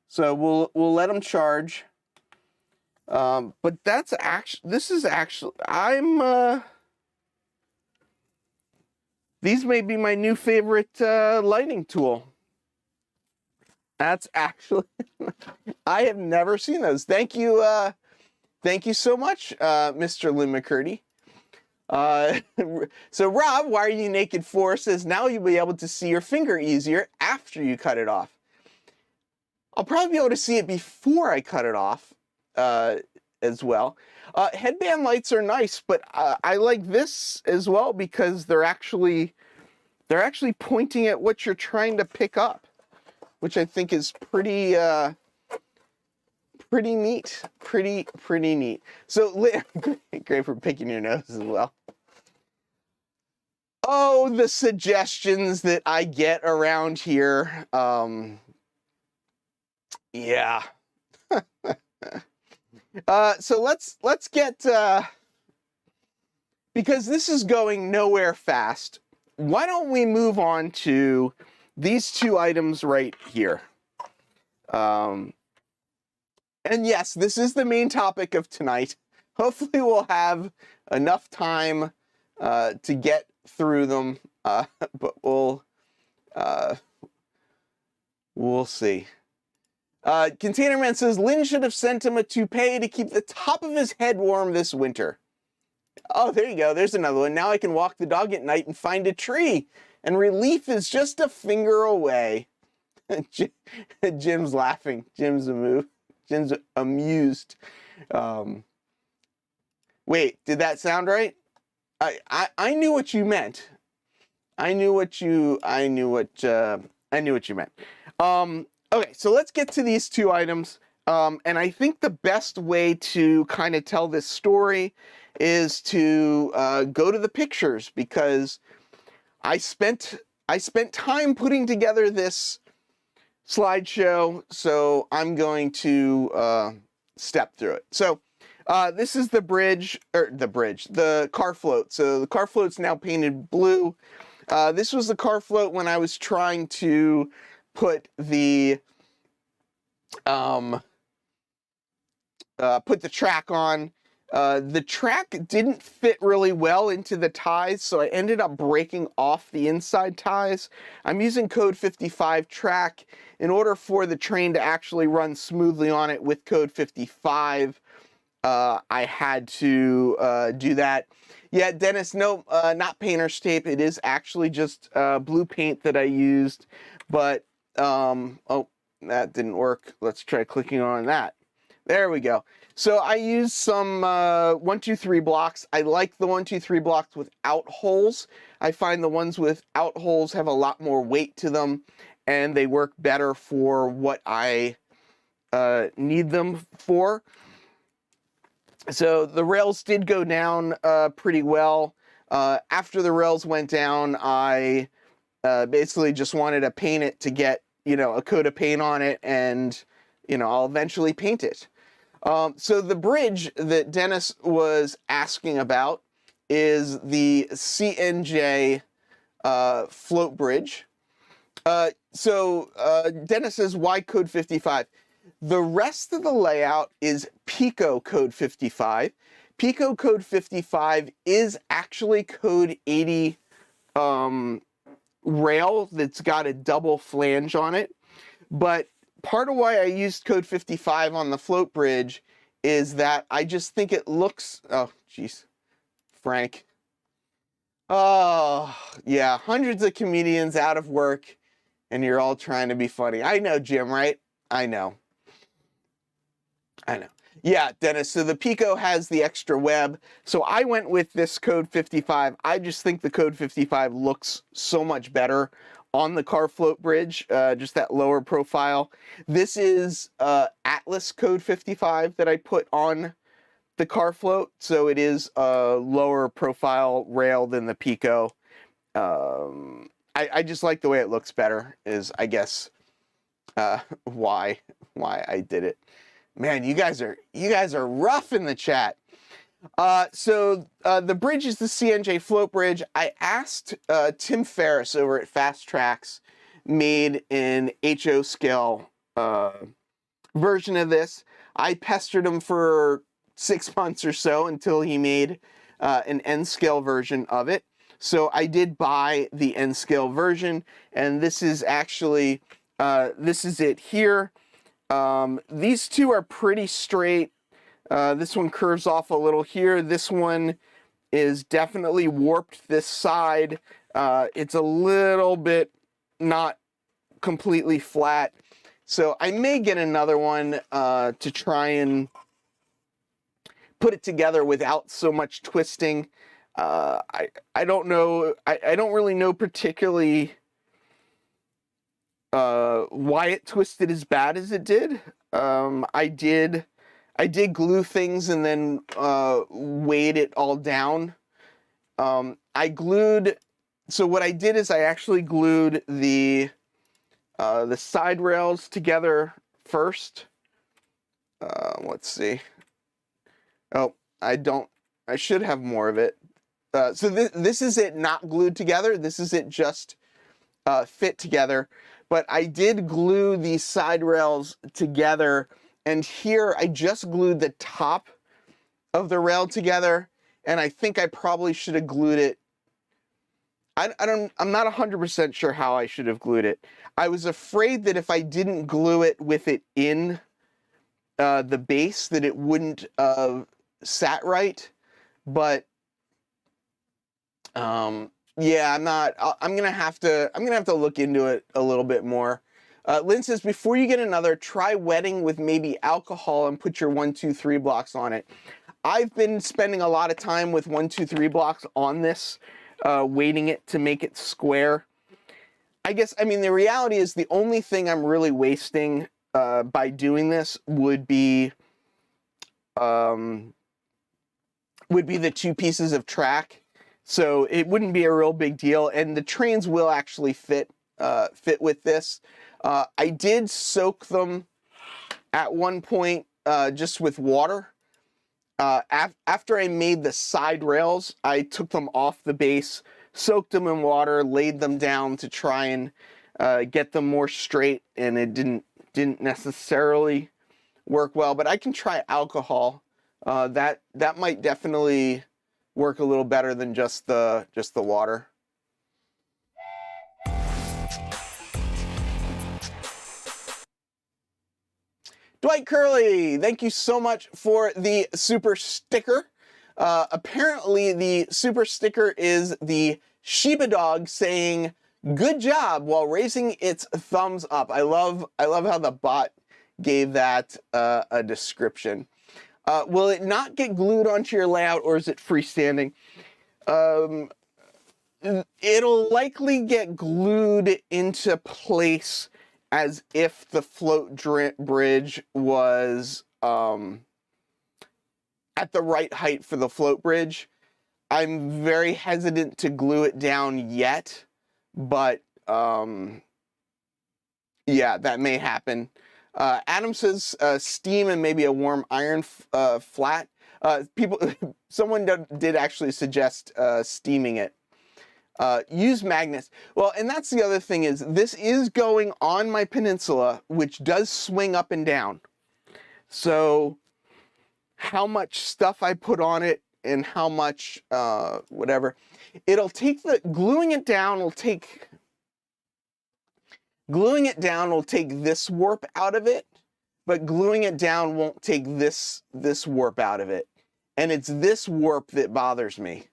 So we'll let them charge. But this is actually, these may be my new favorite lighting tool. That's actually, I have never seen those. Thank you so much, Mr. Lynn McCurdy. So Rob, Why Are You Naked 4 says, now you'll be able to see your finger easier after you cut it off. I'll probably be able to see it before I cut it off as well. Headband lights are nice, but I like this as well because they're actually pointing at what you're trying to pick up, which I think is pretty neat. Pretty neat. So great for picking your nose as well. Oh, the suggestions that I get around here. Yeah. So let's get because this is going nowhere fast, why don't we move on to these two items right here? And yes, this is the main topic of tonight. Hopefully we'll have enough time to get through them, but we'll see. Containerman says, Lynn should have sent him a toupee to keep the top of his head warm this winter. Oh, there you go. There's another one. Now I can walk the dog at night and find a tree, and relief is just a finger away. Jim's laughing. Jim's amused. Wait, did that sound right? I knew what you meant. I knew what you meant. Okay, so let's get to these two items. And I think the best way to kind of tell this story is to go to the pictures, because I spent time putting together this slideshow, so I'm going to step through it. So this is the car float. So the car float's now painted blue. This was the car float when I was trying to put the track on. The track didn't fit really well into the ties, so I ended up breaking off the inside ties. I'm using code 55 track. In order for the train to actually run smoothly on it with code 55, I had to do that. Yeah, Dennis, no, not painter's tape. It is actually just blue paint that I used, but oh, that didn't work. Let's try clicking on that. There we go. So I used some 1-2-3 blocks. I like the 1-2-3 blocks without holes. I find the ones without holes have a lot more weight to them, and they work better for what I need them for. So the rails did go down pretty well. After the rails went down, I basically just wanted to paint it to get, a coat of paint on it, and, I'll eventually paint it. So the bridge that Dennis was asking about is the CNJ float bridge. So Dennis says, why code 55? The rest of the layout is Pico code 55. Pico code 55 is actually code 80 rail that's got a double flange on it. But part of why I used code 55 on the float bridge is that I just think it looks, oh, jeez, Frank. Oh, yeah, hundreds of comedians out of work, and you're all trying to be funny. I know, Jim, right? I know. Yeah, Dennis, so the Pico has the extra web, so I went with this code 55. I just think the code 55 looks so much better on the car float bridge, just that lower profile. This is Atlas code 55 that I put on the car float, so it is a lower profile rail than the Pico. I just like the way it looks better, is I guess why I did it. Man, you guys are rough in the chat. So the bridge is the CNJ float bridge. I asked Tim Ferriss over at Fast Tracks, made an HO scale version of this. I pestered him for 6 months or so until he made an N scale version of it. So I did buy the N scale version, and this is actually this is it here. These two are pretty straight. This one curves off a little here. This one is definitely warped this side. It's a little bit not completely flat. So I may get another one to try and put it together without so much twisting. I don't know. I don't really know particularly why it twisted as bad as it did. I did glue things and then weighed it all down. So what I did is I actually glued the side rails together first. Let's see. Oh, I should have more of it. so this is it not glued together. This is it just fit together. But I did glue these side rails together, and here I just glued the top of the rail together, and I think I probably should have glued it. I'm not 100% sure how I should have glued it. I was afraid that if I didn't glue it with it in the base, that it wouldn't sat right. But yeah, I'm gonna have to look into it a little bit more. Lynn says, before you get another, try wetting with maybe alcohol and put your 1, 2, 3 blocks on it. I've been spending a lot of time with 1, 2, 3 blocks on this, weighting it to make it square. I mean, the reality is the only thing I'm really wasting by doing this would be the 2 pieces of track. So it wouldn't be a real big deal, and the trains will actually fit with this. I did soak them at one point just with water. After I made the side rails, I took them off the base, soaked them in water, laid them down to try and get them more straight, and it didn't necessarily work well. But I can try alcohol. That might definitely work a little better than just the water. Dwight Curley, thank you so much for the super sticker. Apparently the super sticker is the Shiba dog saying good job while raising its thumbs up. I love how the bot gave that a description. Will it not get glued onto your layout, or is it freestanding? It'll likely get glued into place as if the float bridge was at the right height for the float bridge. I'm very hesitant to glue it down yet, but yeah, that may happen. Adam says steam and maybe a warm iron flat. Someone did actually suggest steaming it. Use magnets. Well, and that's the other thing, is this is going on my peninsula, which does swing up and down. So how much stuff I put on it and how much whatever, it'll take gluing it down will take this warp out of it, but gluing it down won't take this warp out of it. And it's this warp that bothers me.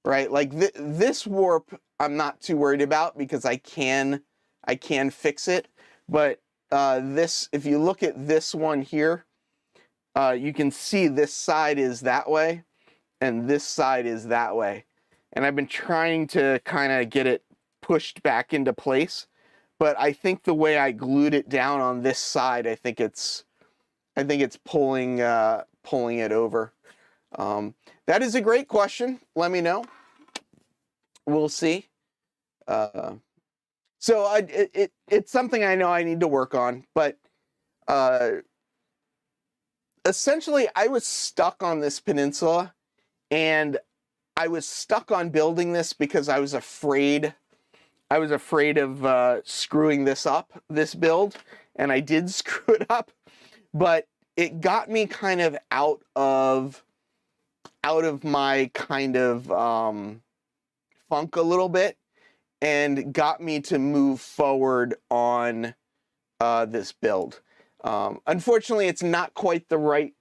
Right, like this warp I'm not too worried about because I can fix it, but this, if you look at this one here, you can see this side is that way and this side is that way, and I've been trying to kind of get it pushed back into place, but I think the way I glued it down on this side, I think it's pulling it over. That is a great question. Let me know. We'll see. So it's something I know I need to work on, but essentially I was stuck on this peninsula, and I was stuck on building this because I was afraid of screwing this build, and I did screw it up, but it got me kind of out of my kind of funk a little bit, and got me to move forward on this build. Unfortunately, it's not quite the right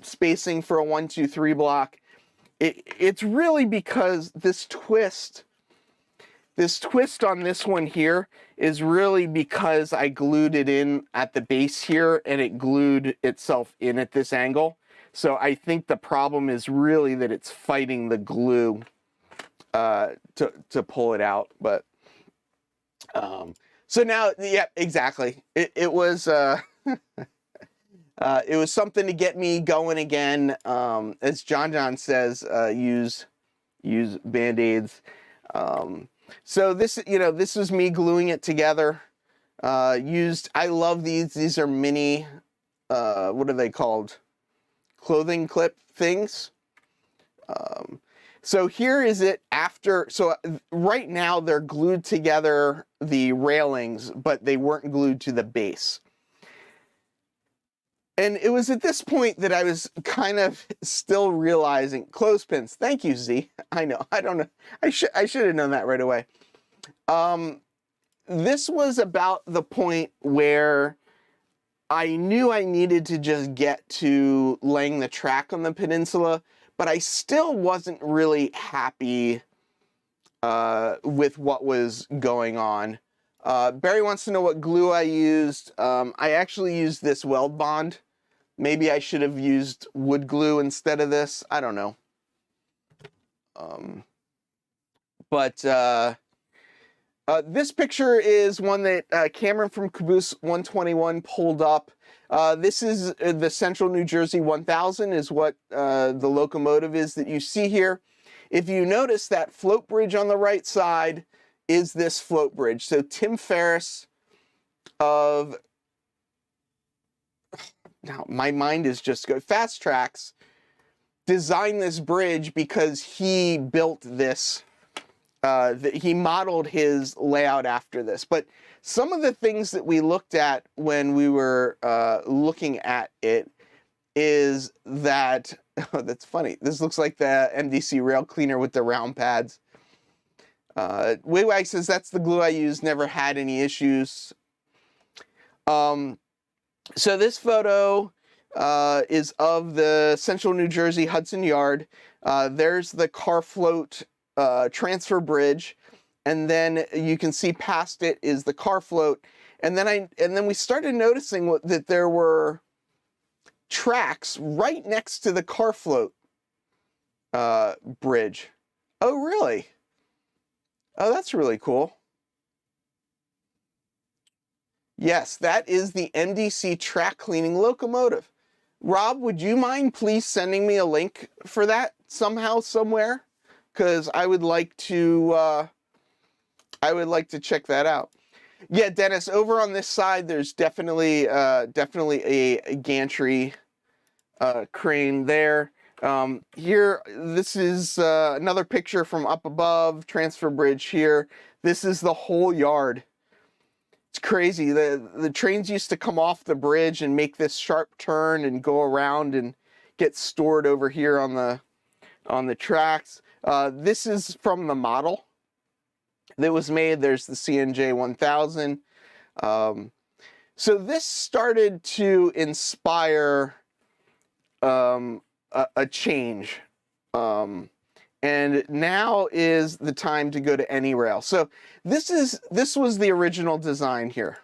spacing for a 1, 2, 3 block. It's really because this twist on this one here is really because I glued it in at the base here, and it glued itself in at this angle. So I think the problem is really that it's fighting the glue to pull it out. But so now, yeah, exactly. It was it was something to get me going again. As John says, use Band-Aids. So this, this was me gluing it together. I love these. These are mini, what are they called? Clothing clip things. So here is it after, so right now they're glued together, the railings, but they weren't glued to the base. And it was at this point that I was kind of still realizing, clothespins, thank you, Z. I know, I don't know, I should have known that right away. This was about the point where I knew I needed to just get to laying the track on the peninsula, but I still wasn't really happy with what was going on. Barry wants to know what glue I used. I actually used this weld bond. Maybe I should have used wood glue instead of this. I don't know. This picture is one that Cameron from Caboose 121 pulled up. This is the Central New Jersey 1000 is what the locomotive is that you see here. If you notice, that float bridge on the right side is this float bridge. So Tim Ferriss of, now my mind is just go, Fast Tracks designed this bridge because he built this. He modeled his layout after this. But some of the things that we looked at when we were looking at it is that, oh, that's funny. This looks like the MDC rail cleaner with the round pads. Waywag says, that's the glue I used, never had any issues. So this photo is of the Central New Jersey Hudson Yard. There's the car float transfer bridge, and then you can see past it is the car float, and then we started noticing that there were tracks right next to the car float bridge. Oh, really? Oh, that's really cool. Yes, that is the MDC track cleaning locomotive. Rob, would you mind please sending me a link for that somehow, somewhere? Because I would like to check that out. Yeah, Dennis, over on this side, there's definitely a gantry crane there. Here, this is another picture from up above, transfer bridge here. This is the whole yard. It's crazy. The trains used to come off the bridge and make this sharp turn and go around and get stored over here on the tracks. This is from the model that was made. There's the CNJ 1000. So this started to inspire a change. And now is the time to go to any rail. So this was the original design here.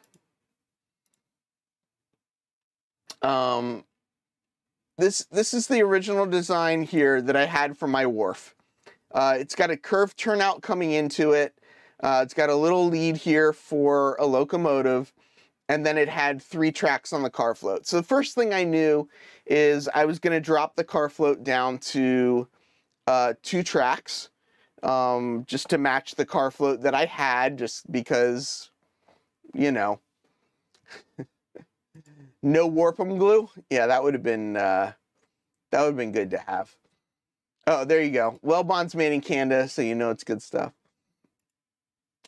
This is the original design here that I had for my wharf. It's got a curved turnout coming into it. It's got a little lead here for a locomotive, and then it had 3 tracks on the car float. So the first thing I knew is I was going to drop the car float down to 2 tracks, just to match the car float that I had, just because, you know, no Warpum glue. Yeah, that would have been good to have. Oh, there you go. Well, bond's made in Canada, so you know it's good stuff.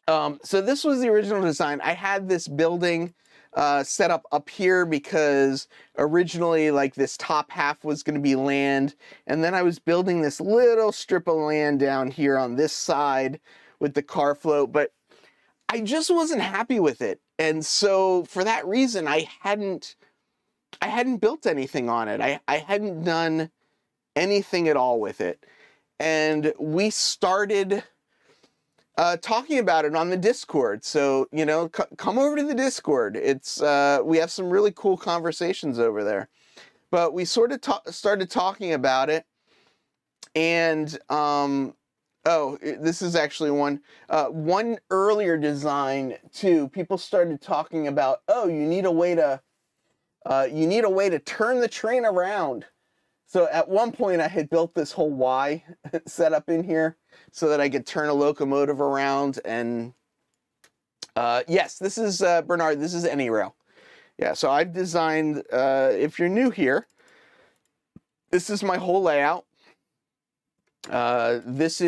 So this was the original design. I had this building set up here because originally, like, this top half was going to be land, and then I was building this little strip of land down here on this side with the car float, but I just wasn't happy with it. And so for that reason, I hadn't built anything on it. I hadn't done anything at all with it. And we started talking about it on the Discord. So, you know, come over to the Discord. It's we have some really cool conversations over there. But we sort of started talking about it. And oh, this is actually one earlier design too. People started talking about, oh, you need a way to turn the train around. So at one point I had built this whole Y setup in here so that I could turn a locomotive around. And yes, this is Bernard, this is AnyRail. Yeah, so I've designed, if you're new here, this is my whole layout. This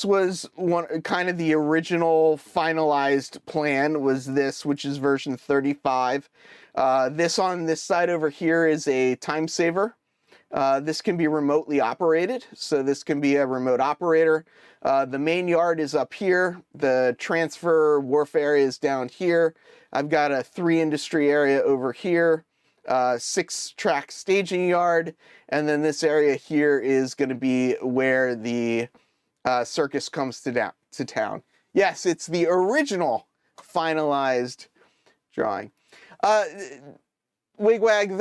was one kind of the original finalized plan was this, which is version 35. This on this side over here is a time saver. This can be remotely operated, so this can be a remote operator. The main yard is up here. The transfer wharf area is down here. I've got a 3-industry area over here, 6-track staging yard, and then this area here is going to be where the circus comes to town. Yes, it's the original finalized drawing. Wigwag,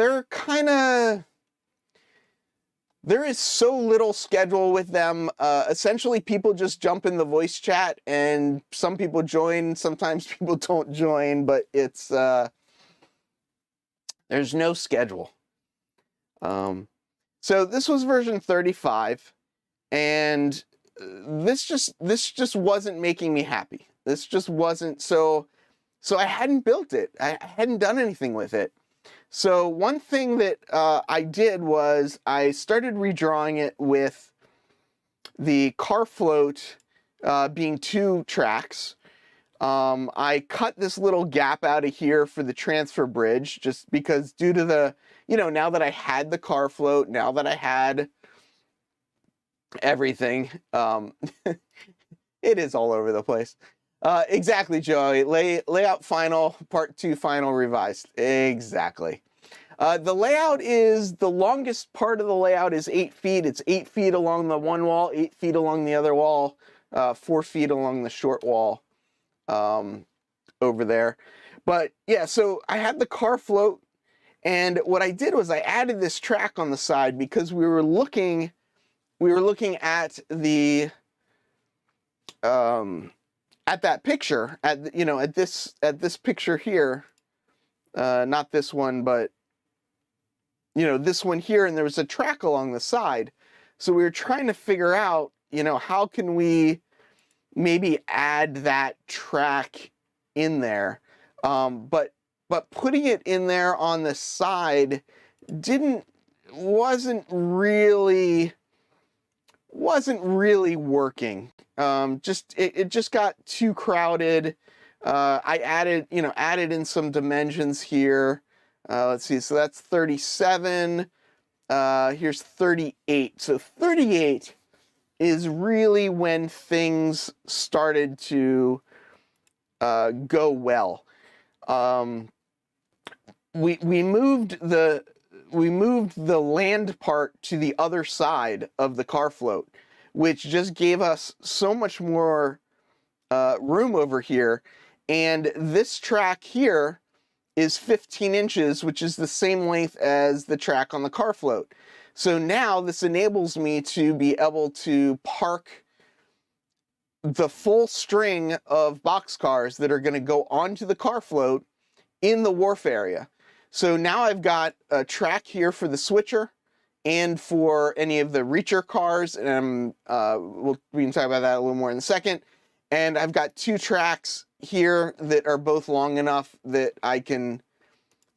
there is so little schedule with them. Essentially, people just jump in the voice chat, and some people join, sometimes people don't join, but it's there's no schedule. So this was version 35, and this just wasn't making me happy. This just wasn't, so I hadn't built it. I hadn't done anything with it. So one thing that I did was I started redrawing it with the car float being 2 tracks. I cut this little gap out of here for the transfer bridge, just because due to the, now that I had the car float, now that I had everything, it is all over the place. Exactly, Joey. Layout final, part 2 final revised. Exactly. The layout is, the longest part of the layout is 8 feet. It's 8 feet along the one wall, 8 feet along the other wall, 4 feet along the short wall over there. But yeah, so I had the car float, and what I did was I added this track on the side because we were looking at the at that picture, at this picture here, not this one, but this one here, and there was a track along the side. So we were trying to figure out, how can we maybe add that track in there, but putting it in there on the side wasn't really working. It just got too crowded. I added in some dimensions here. Let's see, so that's 37. Here's 38. So 38 is really when things started to go well. We moved the land part to the other side of the car float, which just gave us so much more room over here. And this track here is 15 inches, which is the same length as the track on the car float. So now this enables me to be able to park the full string of boxcars that are going to go onto the car float in the wharf area. So now I've got a track here for the switcher and for any of the reacher cars, and we can talk about that a little more in a second. And I've got 2 tracks here that are both long enough that I can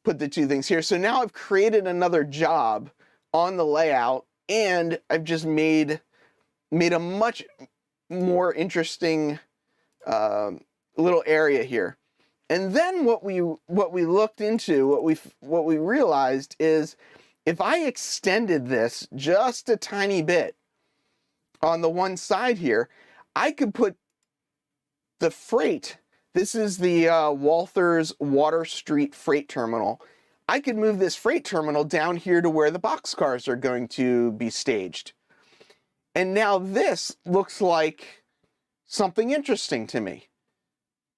put the 2 things here. So now I've created another job on the layout, and I've just made a much more interesting little area here. And then what we looked into, what we realized is, if I extended this just a tiny bit on the one side here, I could put the freight. This is the Walther's Water Street Freight Terminal. I could move this freight terminal down here to where the boxcars are going to be staged. And now this looks like something interesting to me.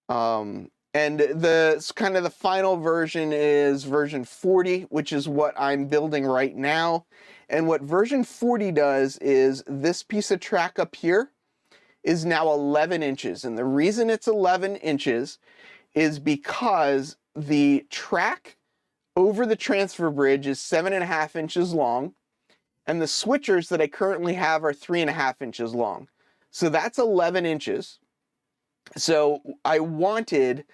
And the kind of the final version is version 40, which is what I'm building right now. And what version 40 does is this piece of track up here is now 11 inches. And the reason it's 11 inches is because the track over the transfer bridge is 7.5 inches long, and the switchers that I currently have are 3.5 inches long. So that's 11 inches. So I wanted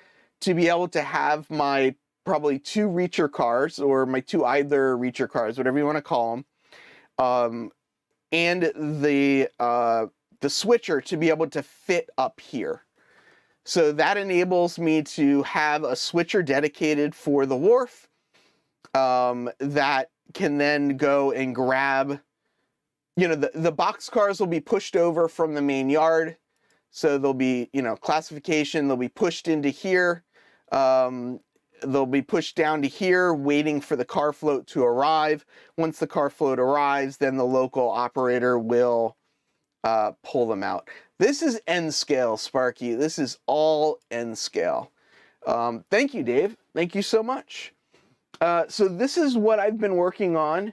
to be able to have my probably 2 reacher cars, or my 2 idler reacher cars, whatever you want to call them, and the switcher to be able to fit up here. So that enables me to have a switcher dedicated for the wharf that can then go and grab, you know, the box cars will be pushed over from the main yard. So they'll be, you know, classification, they'll be pushed into here. They'll be pushed down to here, waiting for the car float to arrive. Once the car float arrives, then the local operator will pull them out. This is N scale, Sparky. This is all N scale. Thank you, Dave. Thank you so much. So this is what I've been working on,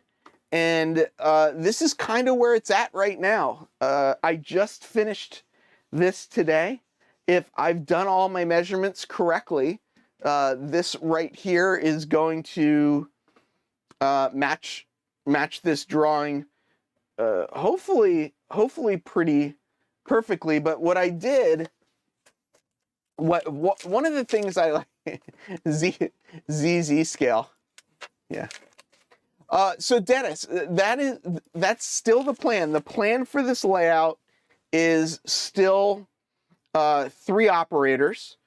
and this is kind of where it's at right now. I just finished this today. If I've done all my measurements correctly, this right here is going to match this drawing, hopefully pretty perfectly. But what I did, one of the things I like, ZZ scale, yeah. So Dennis, that's still the plan. The plan for this layout is still 3 operators.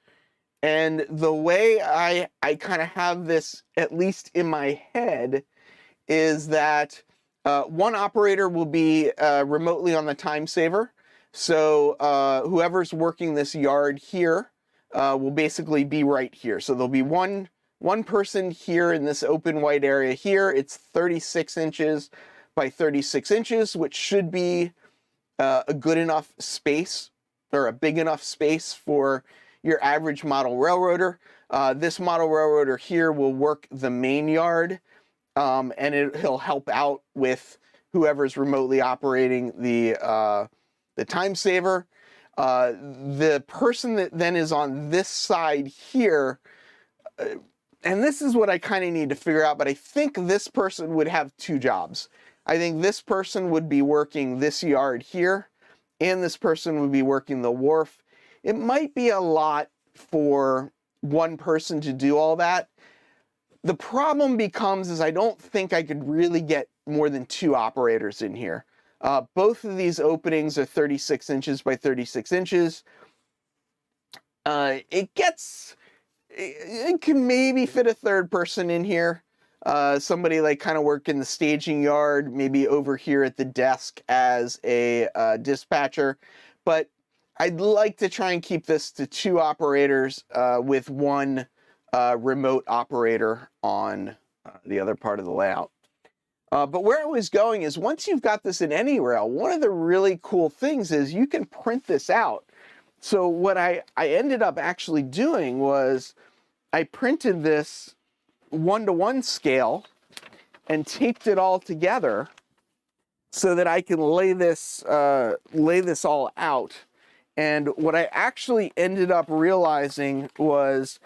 And the way I kind of have this, at least in my head, is that 1 operator will be remotely on the time saver. So whoever's working this yard here will basically be right here. So there'll be one person here in this open white area here. It's 36 inches by 36 inches, which should be a good enough space, or a big enough space for your average model railroader. This model railroader here will work the main yard, and he'll help out with whoever's remotely operating the time saver. The person that then is on this side here, and this is what I kind of need to figure out, but I think this person would have 2 jobs. I think this person would be working this yard here, and this person would be working the wharf. It might be a lot for one person to do all that. The problem becomes is I don't think I could really get more than 2 operators in here. Both of these openings are 36 inches by 36 inches. It can maybe fit a 3rd person in here. Somebody like kind of work in the staging yard, maybe over here at the desk as a dispatcher. But I'd like to try and keep this to 2 operators with 1 remote operator on the other part of the layout. But where I was going is, once you've got this in any rail, one of the really cool things is you can print this out. So what I ended up actually doing was I printed this 1-to-1 scale and taped it all together so that I can lay this all out. And what I actually ended up realizing was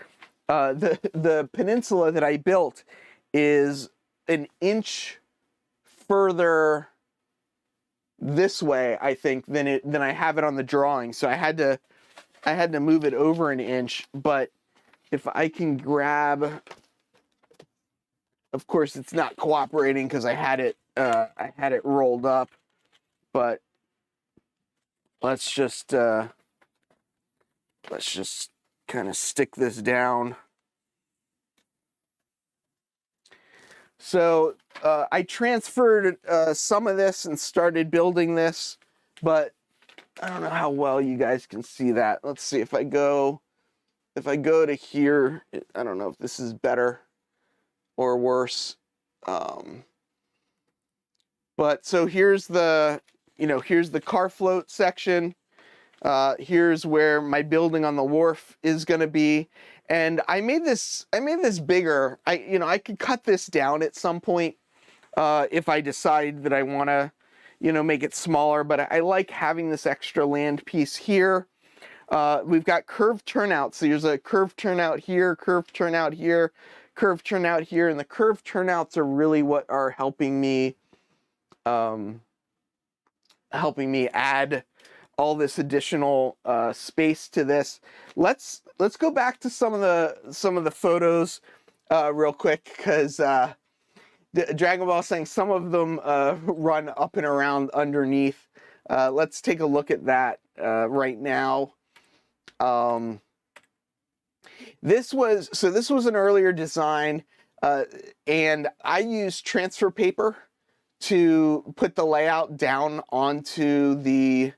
the peninsula that I built is an inch further this way, I think, than I have it on the drawing. So I had to move it over an inch. But if I can grab, of course, it's not cooperating because I had it rolled up. But let's just kind of stick this down. So I transferred some of this and started building this, but I don't know how well you guys can see that. Let's see if I go to here. I don't know if this is better or worse. But so here's the car float section. Here's where my building on the wharf is going to be. And I made this bigger. I could cut this down at some point if I decide that I want to, make it smaller. But I like having this extra land piece here. We've got curved turnouts. So there's a curved turnout here, curved turnout here, curved turnout here, and the curved turnouts are really what are helping me add all this additional space to this. Let's go back to some of the photos real quick, because Dragon Ball saying some of them run up and around underneath. Let's take a look at that right now. This was an earlier design, and I used transfer paper to put the layout down onto the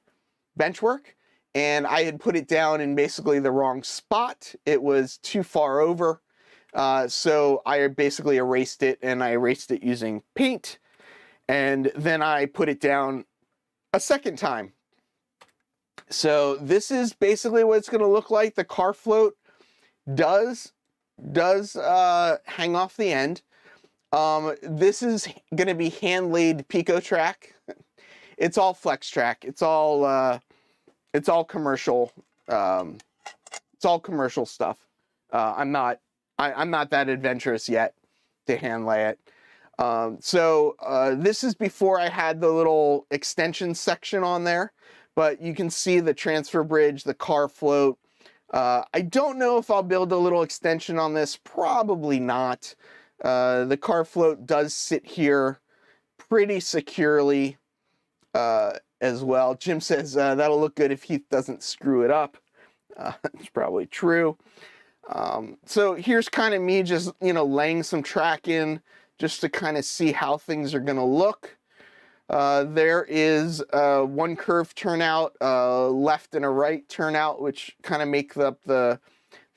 benchwork, and I had put it down in basically the wrong spot. It was too far over, so I basically erased it, and I erased it using paint, and then I put it down a second time. So this is basically what it's going to look like. The car float does hang off the end. This is going to be hand-laid Pico track. It's all flex track. It's all commercial. It's all commercial stuff. I'm not that adventurous yet to hand lay it. This is before I had the little extension section on there, but you can see the transfer bridge, the car float. I don't know if I'll build a little extension on this. Probably not. The car float does sit here pretty securely as well. Jim says that'll look good if Heath doesn't screw it up. It's probably true. So here's kind of me just, laying some track in just to kind of see how things are going to look. There is one curve turnout, left and a right turnout, which kind of make up the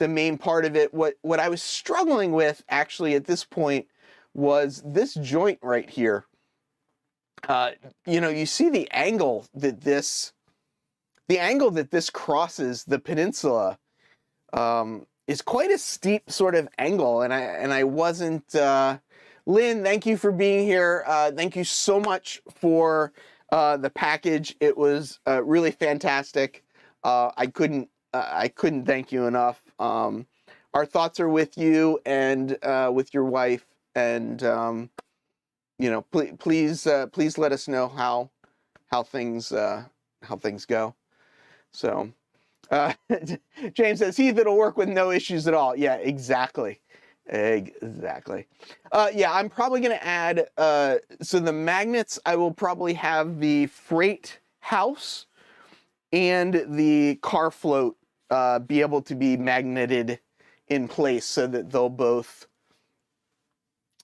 main part of it. What I was struggling with actually at this point was this joint right here. You see the angle that this crosses the peninsula is quite a steep sort of angle, and I wasn't. Lynn, thank you for being here. Thank you so much for the package. It was really fantastic. I couldn't thank you enough. Our thoughts are with you and with your wife, and please let us know how things go. So James says, Heath, it'll work with no issues at all. Yeah, exactly. Yeah, I'm probably going to add, so the magnets, I will probably have the freight house and the car float be able to be magneted in place so that they'll both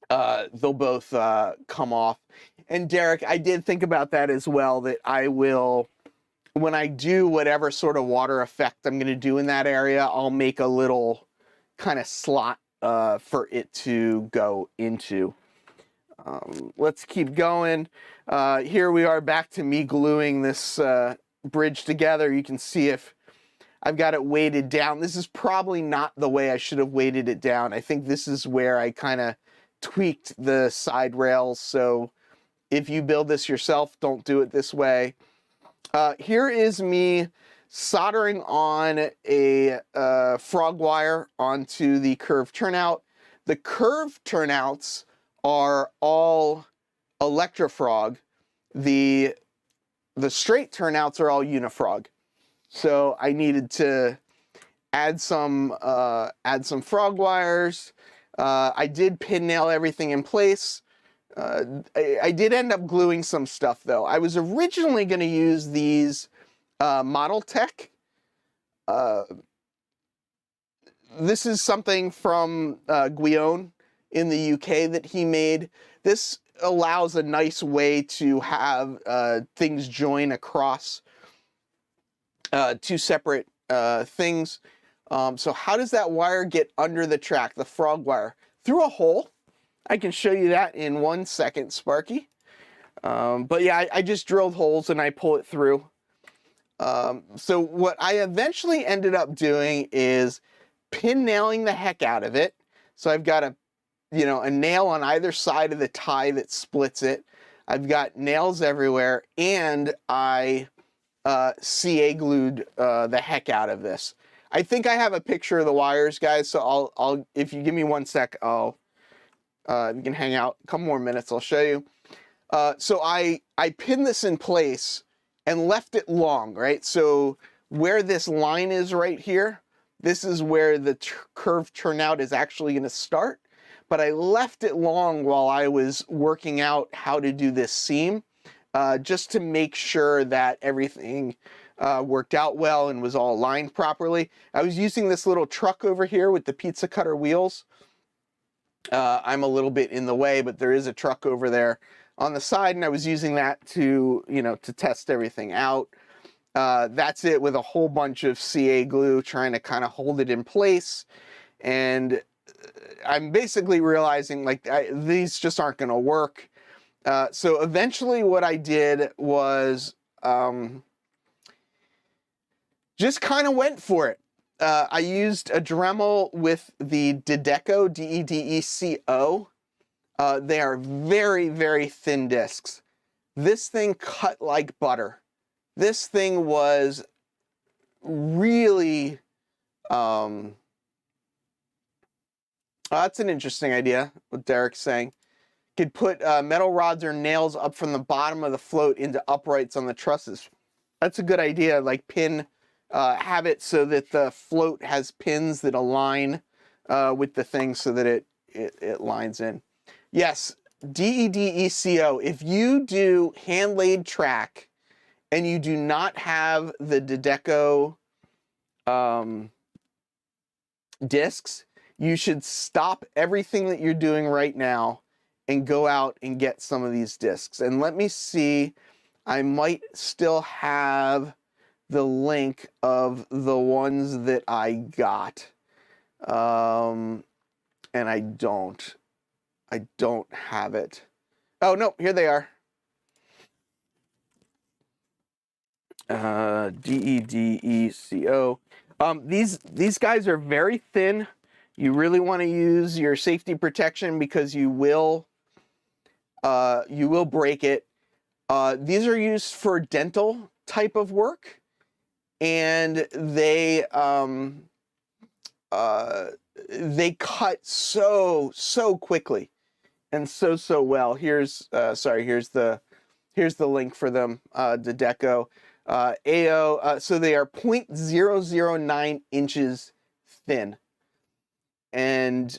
come off. And Derek, I did think about that as well, that I will, when I do whatever sort of water effect I'm going to do in that area, I'll make a little kind of slot for it to go into. Let's keep going. Here we are back to me gluing this bridge together. You can see if I've got it weighted down. This is probably not the way I should have weighted it down. I think this is where I kind of tweaked the side rails. So if you build this yourself, don't do it this way. Here is me soldering on a frog wire onto the curved turnout. The curved turnouts are all electrofrog. The straight turnouts are all unifrog. So I needed to add some frog wires. I did pin nail everything in place. I did end up gluing some stuff though. I was originally going to use these Model Tech. This is something from Guion in the UK that he made. This allows a nice way to have things join across two separate things. So how does that wire get under the track, the frog wire? Through a hole. I can show you that in 1 second, Sparky. But yeah, I just drilled holes and I pull it through. So what I eventually ended up doing is pin nailing the heck out of it. So I've got a nail on either side of the tie that splits it. I've got nails everywhere, and I CA glued the heck out of this. I think I have a picture of the wires, guys. So I'll if you give me 1 sec, you can hang out a couple more minutes. I'll show you. So I pinned this in place and left it long, right? So where this line is right here, this is where the curved turnout is actually going to start. but I left it long while I was working out how to do this seam, just to make sure that everything worked out well and was all aligned properly. I was using this little truck over here with the pizza cutter wheels. I'm a little bit in the way, but there is a truck over there on the side, and I was using that to, to test everything out. That's it, with a whole bunch of CA glue trying to kind of hold it in place. And I'm basically realizing like these just aren't going to work. So eventually what I did was just kind of went for it. I used a Dremel with the Dedeco, D-E-D-E-C-O. They are very, very thin discs. This thing cut like butter. This thing was really, that's an interesting idea, what Derek's saying. Could put metal rods or nails up from the bottom of the float into uprights on the trusses. That's a good idea, like have it so that the float has pins that align with the thing so that it lines in. Yes, D-E-D-E-C-O. If you do hand-laid track and you do not have the Dedeco discs, you should stop everything that you're doing right now and go out and get some of these discs. And let me see, I might still have the link of the ones that I got. And I don't have it. Oh no, here they are. D-E-D-E-C-O. These guys are very thin. You really want to use your safety protection because you will break it. These are used for dental type of work, and they cut so quickly and so well. Here's the link for them. Dedeco. AO, so they are 0.009 inches thin. And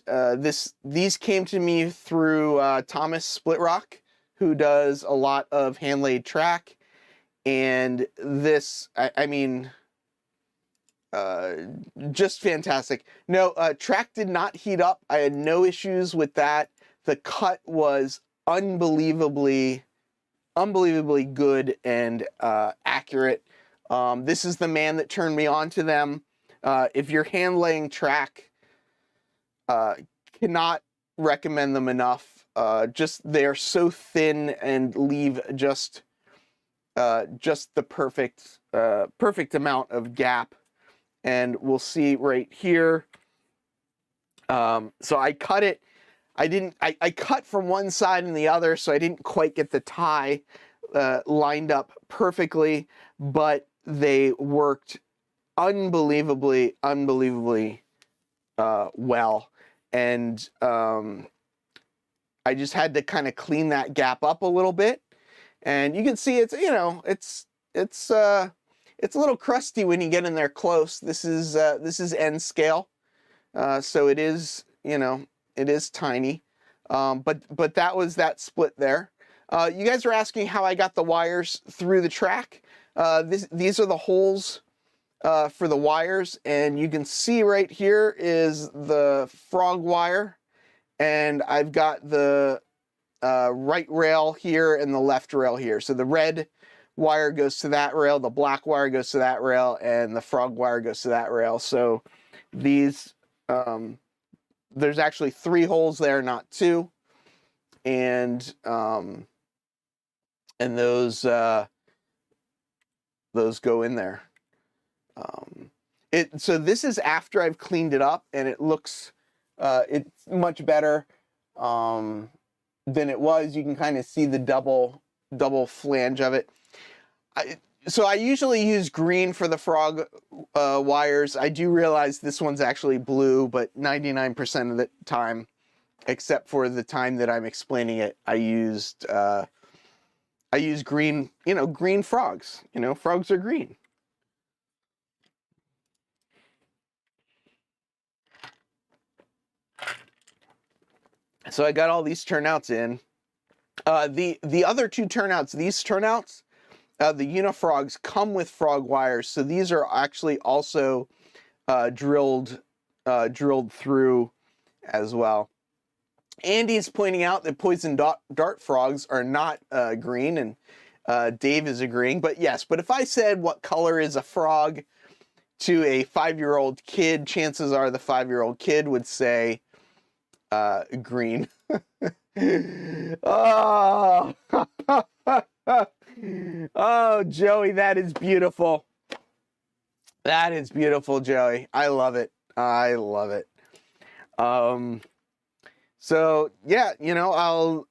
these came to me through Thomas Splitrock, who does a lot of hand-laid track. And this, I mean, just fantastic. No, track did not heat up. I had no issues with that. The cut was unbelievably good and accurate. This is the man that turned me on to them. If you're hand laying track, cannot recommend them enough. Just they're so thin and leave just the perfect amount of gap. And we'll see right here. So I cut it. I cut from one side and the other, so I didn't quite get the tie lined up perfectly, but they worked unbelievably well. And I just had to kind of clean that gap up a little bit. And you can see it's a little crusty when you get in there close. This is N scale, so it is, it is tiny, but that was that split there. You guys are asking how I got the wires through the track. These are the holes for the wires, and you can see right here is the frog wire, and I've got the right rail here and the left rail here. So the red wire goes to that rail, the black wire goes to that rail, and the frog wire goes to that rail. So these there's actually 3 holes there, not 2, and those go in there. So this is after I've cleaned it up, and it looks it's much better than it was. You can kind of see the double flange of it. So I usually use green for the frog wires. I do realize this one's actually blue, but 99% of the time, except for the time that I'm explaining it, I use green, green frogs. Frogs are green. So I got all these turnouts in. The other two turnouts, these turnouts, the unifrogs come with frog wires, so these are actually also drilled through as well. Andy's pointing out that poison dart frogs are not green, and Dave is agreeing. But yes, but if I said what color is a frog to a 5-year-old kid, chances are the 5-year-old kid would say green. Oh. Oh, Joey, that is beautiful. That is beautiful, Joey. I love it. I love it. So yeah, you know,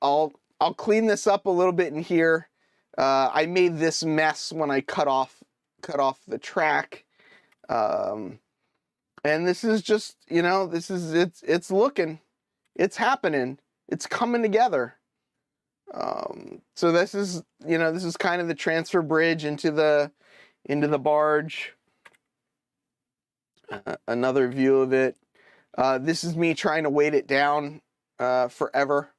I'll clean this up a little bit in here. I made this mess when I cut off the track. And this is just, you know, it's looking, it's happening, it's coming together. So this is, you know, this is kind of the transfer bridge into the barge. Another view of it. This is me trying to weight it down forever.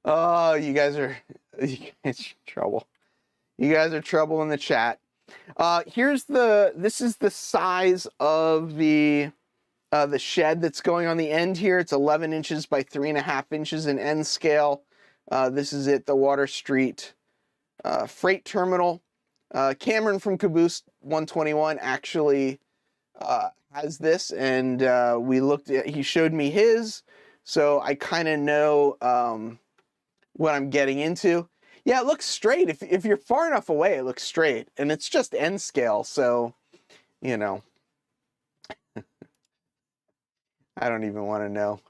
Oh, you guys are trouble. You guys are trouble in the chat. This is the size of the shed that's going on the end here. It's 11 inches by 3.5 inches in end scale. This is it, the Water Street freight terminal. Cameron from Caboose 121 actually has this, and he showed me his, so I kind of know what I'm getting into. Yeah, it looks straight. If you're far enough away, it looks straight, and it's just end scale, so, you know. I don't even want to know.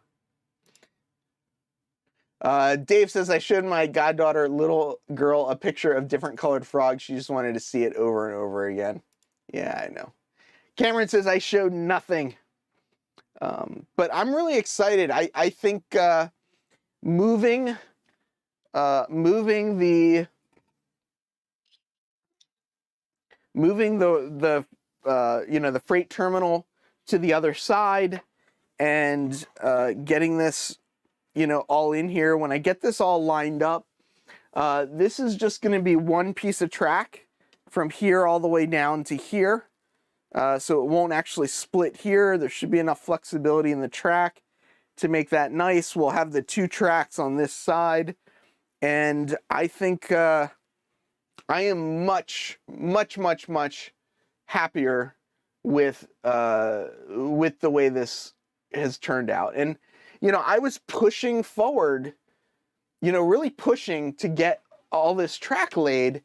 Dave says, I showed my goddaughter, little girl, a picture of different colored frogs. She just wanted to see it over and over again. Yeah, I know. Cameron says, I showed nothing. But I'm really excited. I think moving the you know, the freight terminal to the other side, and getting this, you know, all in here. When I get this all lined up, this is just going to be one piece of track from here all the way down to here. So it won't actually split here. There should be enough flexibility in the track to make that nice. We'll have the two tracks on this side. And I think I am much, much, much, much happier with the way this has turned out. And, you know, I was pushing forward, you know, really pushing to get all this track laid.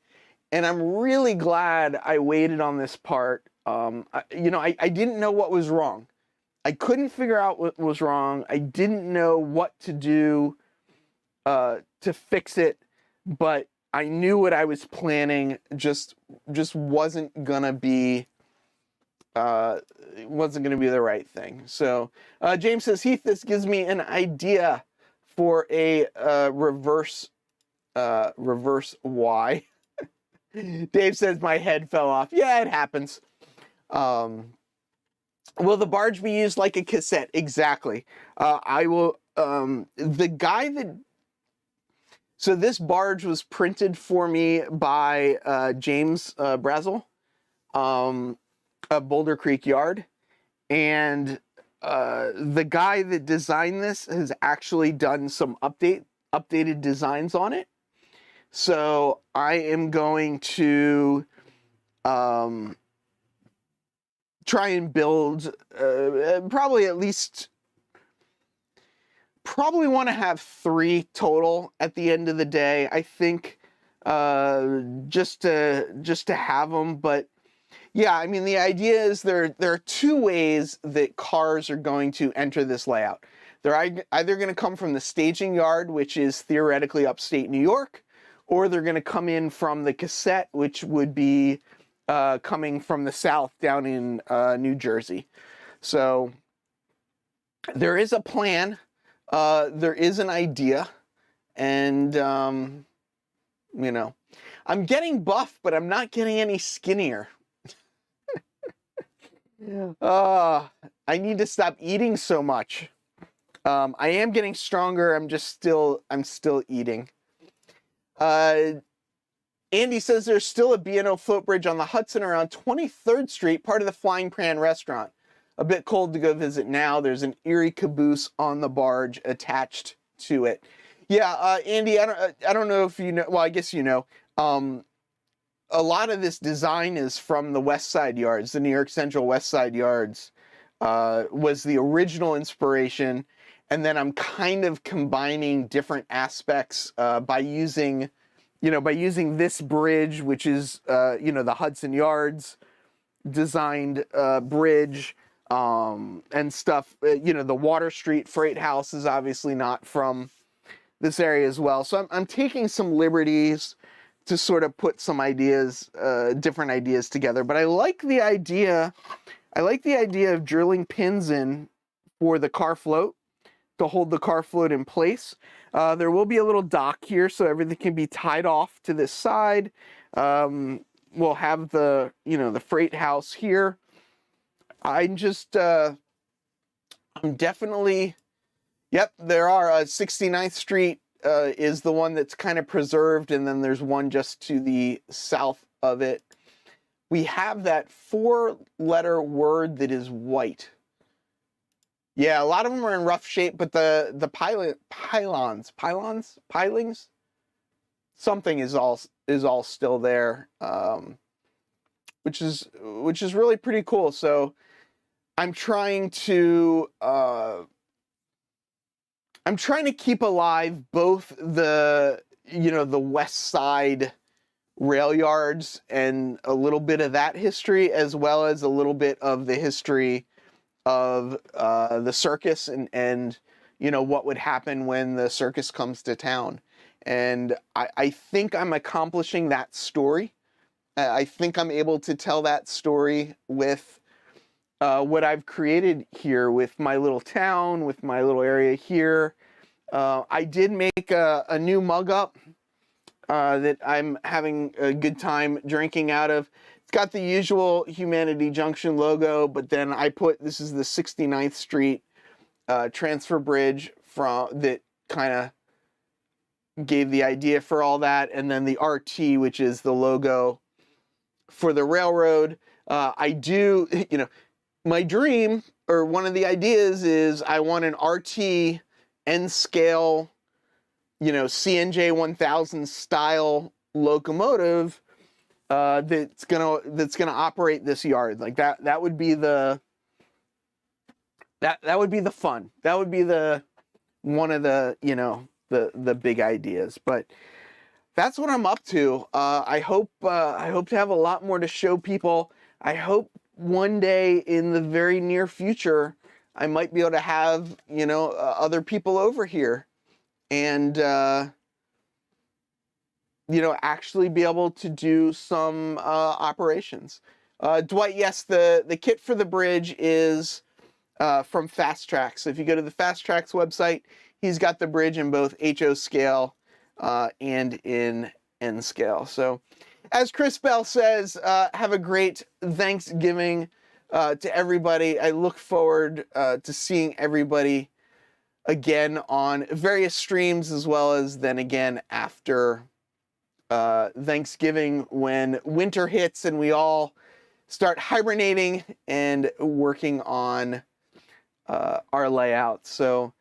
And I'm really glad I waited on this part. You know, I didn't know what was wrong. I couldn't figure out what was wrong. I didn't know what to do to fix it, but I knew what I was planning just wasn't gonna be the right thing. So James says, Heath, this gives me an idea for a reverse Y. Dave says my head fell off. Yeah, it happens. Will the barge be used like a cassette? Exactly. I will. The guy that. So this barge was printed for me by James Brazel, of Boulder Creek Yard, and the guy that designed this has actually done some updated designs on it. So I am going to try and build probably want to have 3 total at the end of the day. I think just to have them. But yeah, I mean, the idea is there are 2 ways that cars are going to enter this layout. They're either going to come from the staging yard, which is theoretically upstate New York, or they're going to come in from the cassette, which would be coming from the south down in New Jersey. So there is a plan, there is an idea, and you know, I'm getting buff, but I'm not getting any skinnier. I need to stop eating so much. I am getting stronger. I'm still eating. Andy says there's still a B&O float bridge on the Hudson around 23rd Street, part of the Flying Pan restaurant. A bit cold to go visit now. There's an eerie caboose on the barge attached to it. Yeah, Andy, I don't know if you know. Well, I guess you know. A lot of this design is from the West Side Yards. The New York Central West Side Yards was the original inspiration, and then I'm kind of combining different aspects by using this bridge, which is the Hudson Yards designed bridge and stuff. The Water Street Freight House is obviously not from this area as well. So I'm taking some liberties to sort of put some ideas, different ideas together. But I like the idea. I like the idea of drilling pins in for the car float to hold the car float in place. There will be a little dock here, so everything can be tied off to this side. We'll have the freight house here. I'm definitely, yep, there are 69th Street is the one that's kind of preserved, and then there's one just to the south of it. We have that 4-letter word that is white. Yeah, a lot of them are in rough shape, but the pilings, something is all still there, which is really pretty cool. So I'm trying to keep alive both the West Side rail yards and a little bit of that history, as well as a little bit of the history of the circus and what would happen when the circus comes to town. And I think I'm accomplishing that story. I think I'm able to tell that story with what I've created here, with my little town, with my little area here. I did make a new mug up that I'm having a good time drinking out of. It's got the usual Humanity Junction logo, but then I put, this is the 69th Street transfer bridge that kind of gave the idea for all that, and then the RT, which is the logo for the railroad. I do, my dream, or one of the ideas is I want an RT N scale, CNJ 1000 style locomotive that's gonna operate this yard. Like that would be the that would be the fun. That would be one of the the big ideas. But that's what I'm up to. I hope to have a lot more to show people. I hope one day in the very near future I might be able to have other people over here and actually be able to do some operations. Dwight, yes, the kit for the bridge is from Fast Tracks. So if you go to the Fast Tracks website, he's got the bridge in both HO scale and in N scale. So as Chris Bell says, have a great Thanksgiving to everybody. I look forward to seeing everybody again on various streams, as well as then again after Thanksgiving, when winter hits and we all start hibernating and working on our layout. So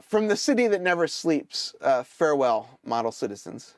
from the city that never sleeps, farewell, model citizens.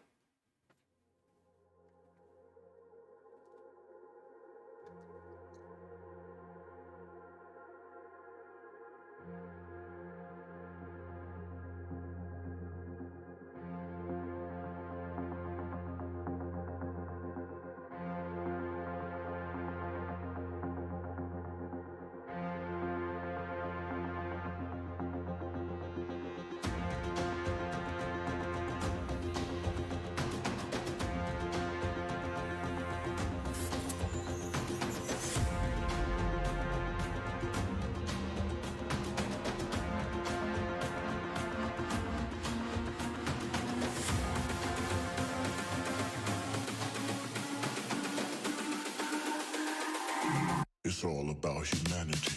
It's all about humanity.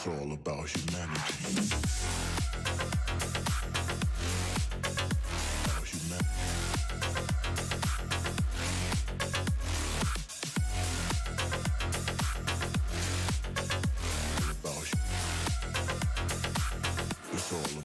It's all about